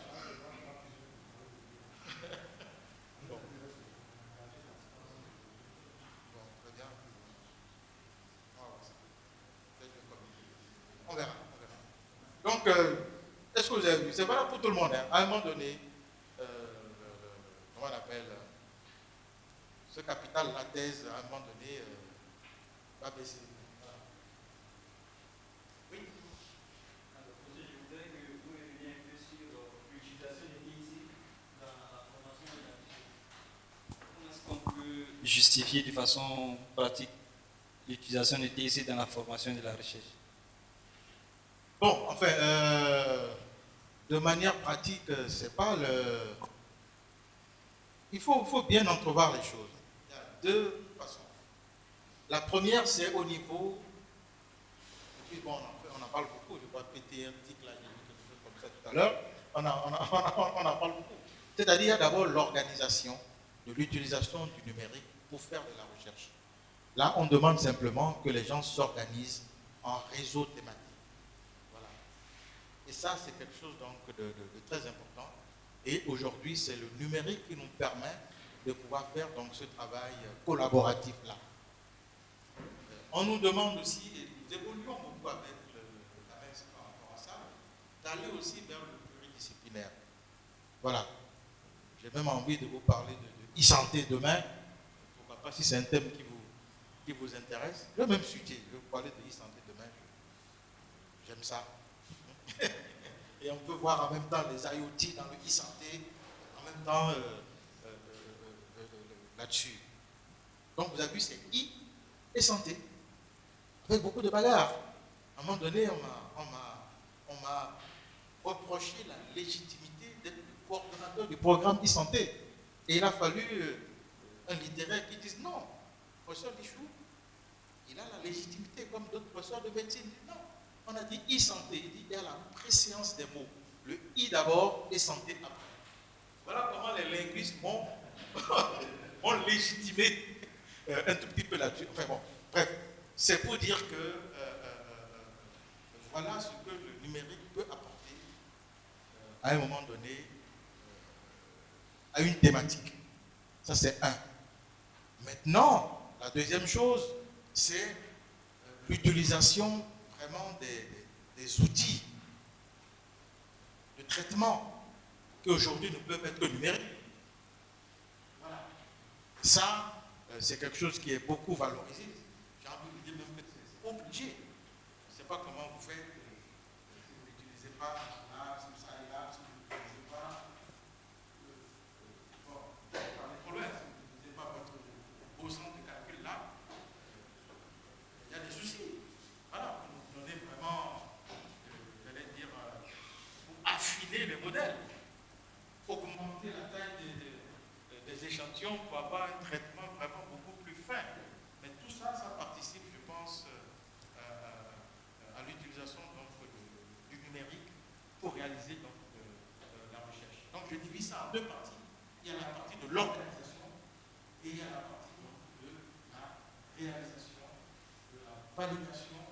Bon. Très bien. On verra. Donc, est-ce que vous avez vu? C'est valable pour tout le monde. Hein. À un moment donné, comment on appelle ce capital, la thèse, à un moment donné, va baisser. Voilà. Oui. Alors, je voudrais que vous reveniez un peu sur l'utilisation des TIC dans la formation et la recherche. Comment est-ce qu'on peut justifier de façon pratique l'utilisation des TIC dans la formation et la recherche? Bon, enfin, de manière pratique, c'est pas le... Il faut bien entrevoir les choses. Il y a 2 façons. La première, c'est au niveau... Et puis bon, on en parle beaucoup, je vois péter un petit là, j'ai vu quelque chose comme ça tout à l'heure. On en parle beaucoup. C'est-à-dire, il y a d'abord l'organisation de l'utilisation du numérique pour faire de la recherche. Là, on demande simplement que les gens s'organisent en réseau thématique. Voilà. Et ça, c'est quelque chose donc de très important. Et aujourd'hui, c'est le numérique qui nous permet de pouvoir faire donc ce travail collaboratif-là. On nous demande aussi, et nous évoluons beaucoup avec le CAMEX par rapport à ça, d'aller aussi vers le pluridisciplinaire. Voilà. J'ai même envie de vous parler de e-santé demain. Pourquoi pas, si c'est un thème qui vous intéresse. Le même sujet, je vais vous parler de e-santé demain. J'aime ça. Et on peut voir en même temps les IoT dans le e-santé, en même temps là-dessus. Donc vous avez vu, c'est I et santé. Avec beaucoup de bagarres. À un moment donné, on m'a reproché la légitimité d'être le coordonnateur du programme e-santé. Et il a fallu un littéraire qui dise non. Le professeur Lichou, il a la légitimité comme d'autres professeurs de médecine. Non. On a dit e-santé, il dit il y a la préséance des mots. Le I d'abord et santé après. Voilà comment les linguistes ont légitimé un tout petit peu là-dessus. Enfin bon, bref, c'est pour dire que voilà ce que le numérique peut apporter à un moment donné à une thématique. Ça, c'est un. Maintenant, la deuxième chose, c'est l'utilisation vraiment des outils de traitement qui aujourd'hui ne peuvent être que numériques. Voilà. Ça, c'est quelque chose qui est beaucoup valorisé. J'ai envie de dire même que c'est obligé. Je ne sais pas comment vous faites. Si vous n'utilisez pas là, si ça et là, si vous n'utilisez pas. Bon, parlez trop loin. Si vous n'utilisez pas votre beau centre de calcul là, il y a des soucis. Voilà, vous nous donnez vraiment, j'allais dire, pour affiner les modèles, augmenter la taille des échantillons pour avoir un traitement vraiment beaucoup plus fin. Mais tout ça, ça participe, je pense, à l'utilisation du numérique pour réaliser donc, la recherche. Donc je divise ça en deux parties. Il y a la partie de l'organisation et il y a la partie donc, de la réalisation, de la validation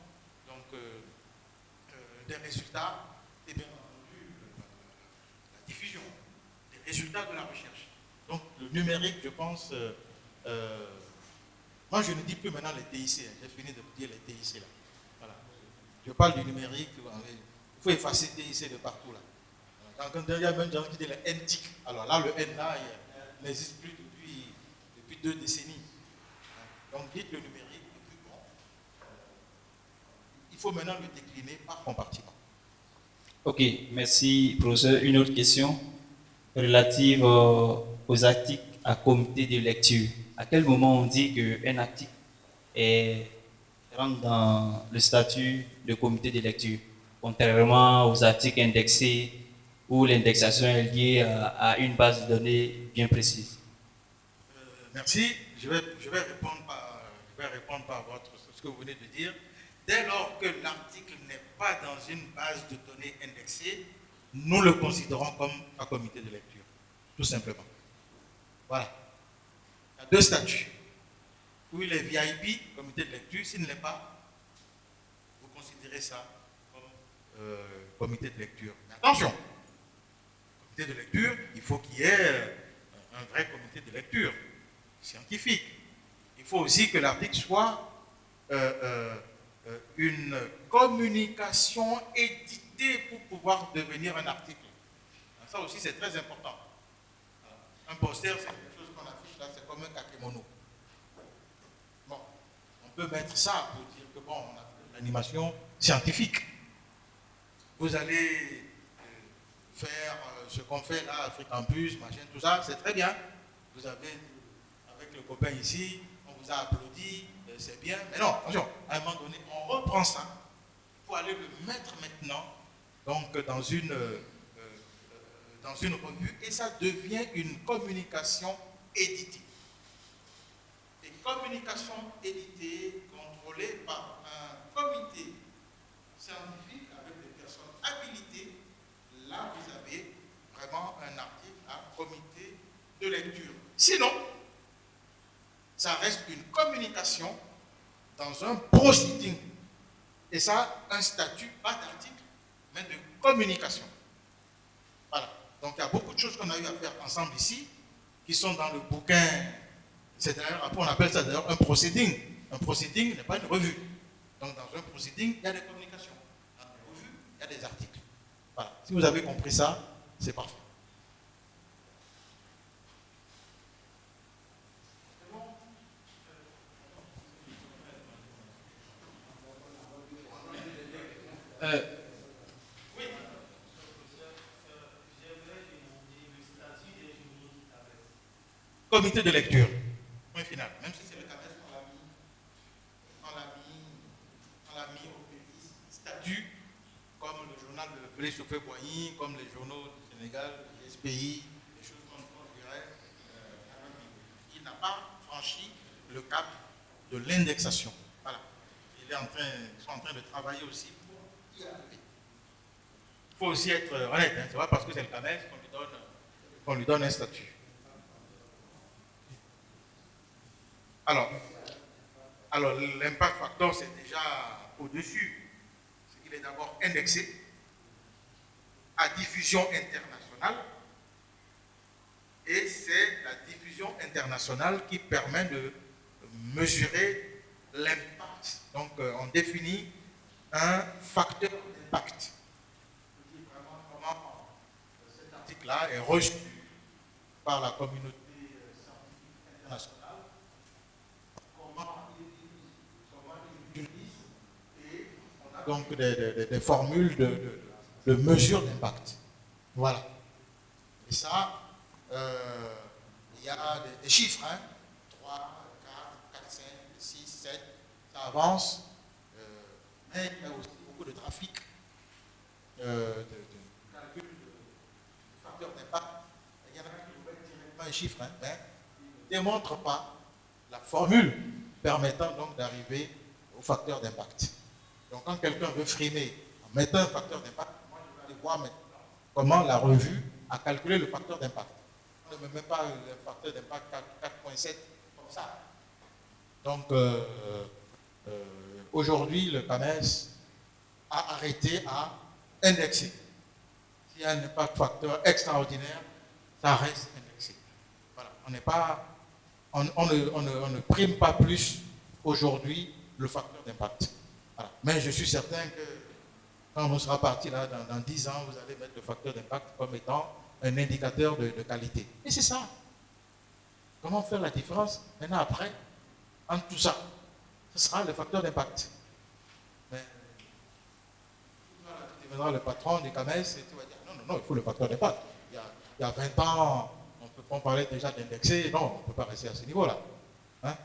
donc, des résultats et bien entendu la diffusion des résultats de la recherche. Donc le numérique, je pense, moi je ne dis plus maintenant les TIC, j'ai fini de dire les TIC là. Voilà. Je parle du numérique, il faut effacer TIC de partout là. Quand il y a même des gens qui disent le NTIC, alors là le N là, il n'existe plus depuis 2 décennies. Donc dites le numérique, et puis bon, il faut maintenant le décliner par compartiment. Ok, merci, professeur. Une autre question relative aux articles à comité de lecture. À quel moment on dit qu'un article rentre dans le statut de comité de lecture, contrairement aux articles indexés où l'indexation est liée à une base de données bien précise? Merci. Je vais répondre par ce que vous venez de dire. Dès lors que l'article n'est pas dans une base de données indexée, nous le considérons comme un comité de lecture, tout simplement. Voilà. Il y a 2 statuts. Où il est VIP, comité de lecture, s'il ne l'est pas, vous considérez ça comme comité de lecture. Mais attention, comité de lecture, il faut qu'il y ait un vrai comité de lecture scientifique. Il faut aussi que l'article soit une communication éditée pour pouvoir devenir un article. Ça aussi, c'est très important. Un poster, c'est quelque chose qu'on affiche là, c'est comme un kakémono. Bon, on peut mettre ça pour dire que bon, on a fait l'animation scientifique. Vous allez faire ce qu'on fait là, Africampus, machin, tout ça, c'est très bien. Vous avez, avec le copain ici, on vous a applaudi, c'est bien. Mais non, attention, à un moment donné, on reprend ça pour aller le mettre maintenant donc, dans une revue et ça devient une communication éditée. Et communication éditée contrôlée par un comité scientifique avec des personnes habilitées, là vous avez vraiment un article à comité de lecture. Sinon, ça reste une communication dans un proceeding. Et ça, un statut, pas d'article, mais de communication. Voilà. Donc il y a beaucoup de choses qu'on a eu à faire ensemble ici, qui sont dans le bouquin. C'est d'ailleurs, après on appelle ça d'ailleurs un proceeding. Un proceeding n'est pas une revue. Donc dans un proceeding, il y a des communications. Dans une revue, il y a des articles. Voilà. Si vous avez compris ça, c'est parfait. Oui. Comité de lecture. Point final. Même si c'est le cas, on l'a mis au petit statut, comme le journal de Félix Houphouët-Boigny, comme les journaux du Sénégal, du SPI, des choses qu'on dirait. Il n'a pas franchi le cap de l'indexation. Voilà. Ils sont en train de travailler aussi pour y arriver. Il faut aussi être honnête. Hein. C'est pas parce que c'est le CAMES qu'on lui donne un statut. Alors l'impact factor, c'est déjà au-dessus. C'est qu'il est d'abord indexé à diffusion internationale. Et c'est la diffusion internationale qui permet de mesurer l'impact. Donc, on définit un facteur d'impact. On dit vraiment comment cet article-là est reçu par la communauté scientifique internationale, comment il utilise, et on a donc des formules de mesure d'impact. Voilà. Et ça, il y a des chiffres, hein? 3, 4, 4, 5, 6, 7, ça avance, mais il y a aussi beaucoup de trafic, de calcul de facteur d'impact. Il y en a qui ne veulent directement un chiffre, hein, mais ils ne démontrent pas la formule permettant donc d'arriver au facteur d'impact. Donc quand quelqu'un veut frimer en mettant un facteur d'impact, moi je vais aller voir maintenant comment la revue a calculé le facteur d'impact. On ne me met pas le facteur d'impact 4.7 comme ça. Donc, aujourd'hui, le CAMES a arrêté à indexer. S'il y a un impact facteur extraordinaire, ça reste indexé. Voilà. On ne prime pas plus aujourd'hui le facteur d'impact. Voilà. Mais je suis certain que quand on sera parti là, dans 10 ans, vous allez mettre le facteur d'impact comme étant un indicateur de qualité. Et c'est ça. Comment faire la différence maintenant après entre tout ça? Ce sera le facteur d'impact. Mais tu verras le patron du CAMES et tu vas dire non, il faut le facteur d'impact. Il y a 20 ans, on parlait déjà d'indexer. Non, on ne peut pas rester à ce niveau-là. Hein?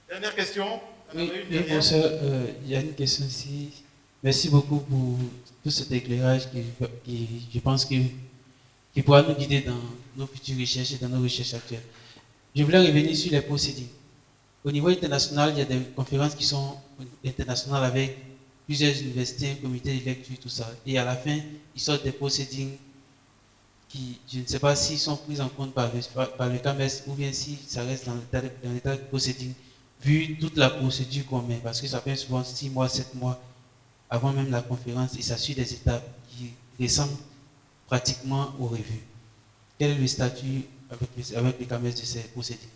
Dernière question. Oui, bonsoir. Il y a une question ici. Merci beaucoup pour tout cet éclairage qui je pense, qui pourra nous guider dans nos futures recherches et dans nos recherches actuelles. Je voulais revenir sur les procédures. Au niveau international, il y a des conférences qui sont internationales avec plusieurs universités, un comité de lecture, tout ça. Et à la fin, ils sortent des procédures qui, je ne sais pas s'ils sont pris en compte par le CAMES ou bien si ça reste dans l'état de procédure, vu toute la procédure qu'on met, parce que ça fait souvent 6 mois, 7 mois avant même la conférence et ça suit des étapes qui ressemblent pratiquement aux revues. Quel est le statut avec les CAMES de ces procédures?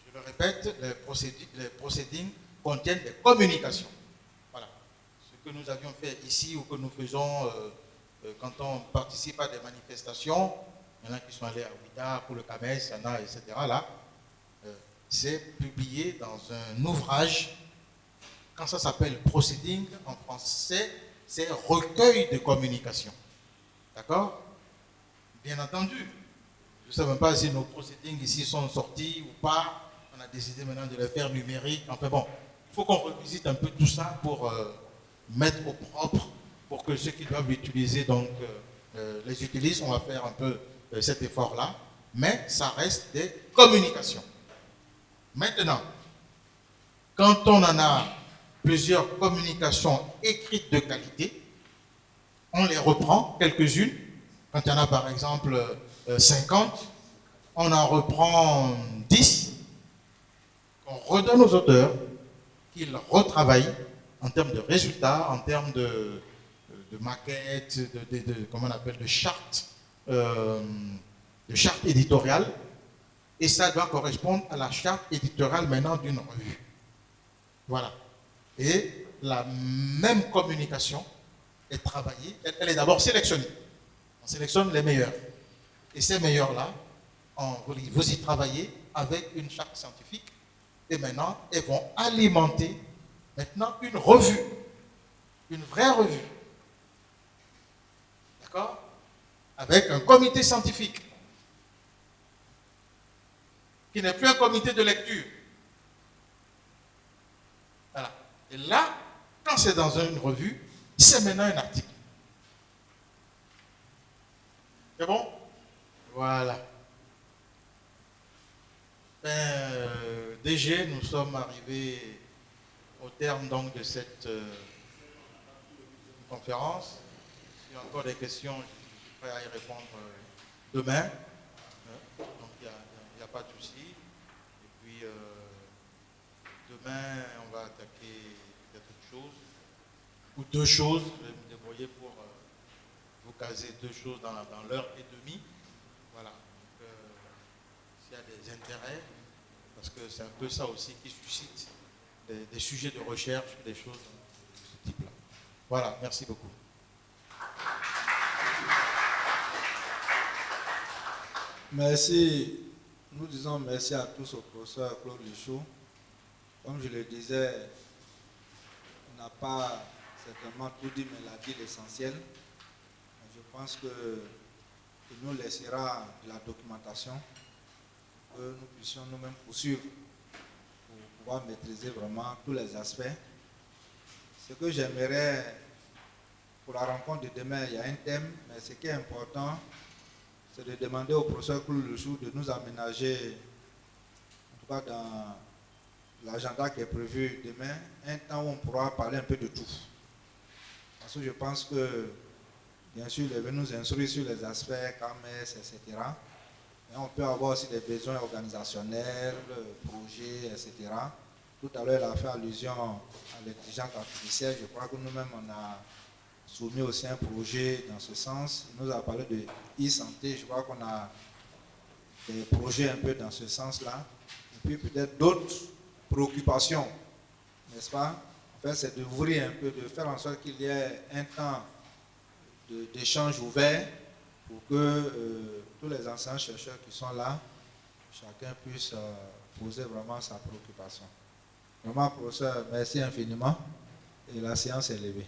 Je le répète, les procédures contiennent des communications. Voilà. Ce que nous avions fait ici ou que nous faisons quand on participe à des manifestations, il y en a qui sont allés à Ouida pour le CAMES, il y en a, etc. Là, c'est publié dans un ouvrage. Quand ça s'appelle proceeding, en français, c'est recueil de communication. D'accord? Bien entendu. Je ne sais même pas si nos proceedings ici sont sortis ou pas. On a décidé maintenant de les faire numériques. Enfin bon, il faut qu'on revisite un peu tout ça pour mettre au propre, pour que ceux qui doivent l'utiliser donc les utilisent. On va faire un peu cet effort-là. Mais ça reste des communications. Maintenant, quand on en a plusieurs communications écrites de qualité, on les reprend, quelques-unes. Quand il y en a par exemple 50, on en reprend 10, on redonne aux auteurs, qu'ils retravaillent en termes de résultats, en termes de maquettes, comment on appelle, de chartes éditoriales. Et ça doit correspondre à la charte éditoriale maintenant d'une revue. Voilà. Et la même communication est travaillée, elle est d'abord sélectionnée. On sélectionne les meilleurs. Et ces meilleurs-là, vous y travaillez avec une charte scientifique. Et maintenant, elles vont alimenter maintenant une revue. Une vraie revue. D'accord? Avec un comité scientifique. Qui n'est plus un comité de lecture. Voilà. Et là, quand c'est dans une revue, c'est maintenant un article. C'est bon? Voilà. DG, nous sommes arrivés au terme donc de cette conférence. S'il y a encore des questions, je suis prêt à y répondre demain. Donc il n'y a pas de souci. Et puis demain, on va attaquer peut-être une chose ou deux choses. Je vais me débrouiller pour vous caser deux choses dans l'heure et demie. Voilà. Donc, s'il y a des intérêts, parce que c'est un peu ça aussi qui suscite des sujets de recherche, des choses de ce type-là. Voilà, merci beaucoup. Merci. Nous disons merci à tous au professeur Claude Lichou. Comme je le disais, il n'a pas certainement tout dit, mais il a dit l'essentiel. Je pense qu'il nous laissera de la documentation pour que nous puissions nous-mêmes poursuivre pour pouvoir maîtriser vraiment tous les aspects. Ce que j'aimerais pour la rencontre de demain, il y a un thème, mais ce qui est important, c'est de demander au professeur Claude Lichou de nous aménager, en tout cas dans l'agenda qui est prévu demain, un temps où on pourra parler un peu de tout. Parce que je pense que, bien sûr, il va nous instruire sur les aspects KMS, etc. Mais on peut avoir aussi des besoins organisationnels, projets, etc. Tout à l'heure, il a fait allusion à l'intelligence artificielle. Je crois que nous-mêmes, on a soumis aussi un projet dans ce sens. Il nous a parlé de e-santé. Je crois qu'on a des projets un peu dans ce sens-là. Et puis peut-être d'autres préoccupations, n'est-ce pas? En fait, c'est d'ouvrir un peu, de faire en sorte qu'il y ait un temps d'échange ouvert pour que tous les anciens chercheurs qui sont là, chacun puisse poser vraiment sa préoccupation. Vraiment, professeur, merci infiniment et la séance est levée.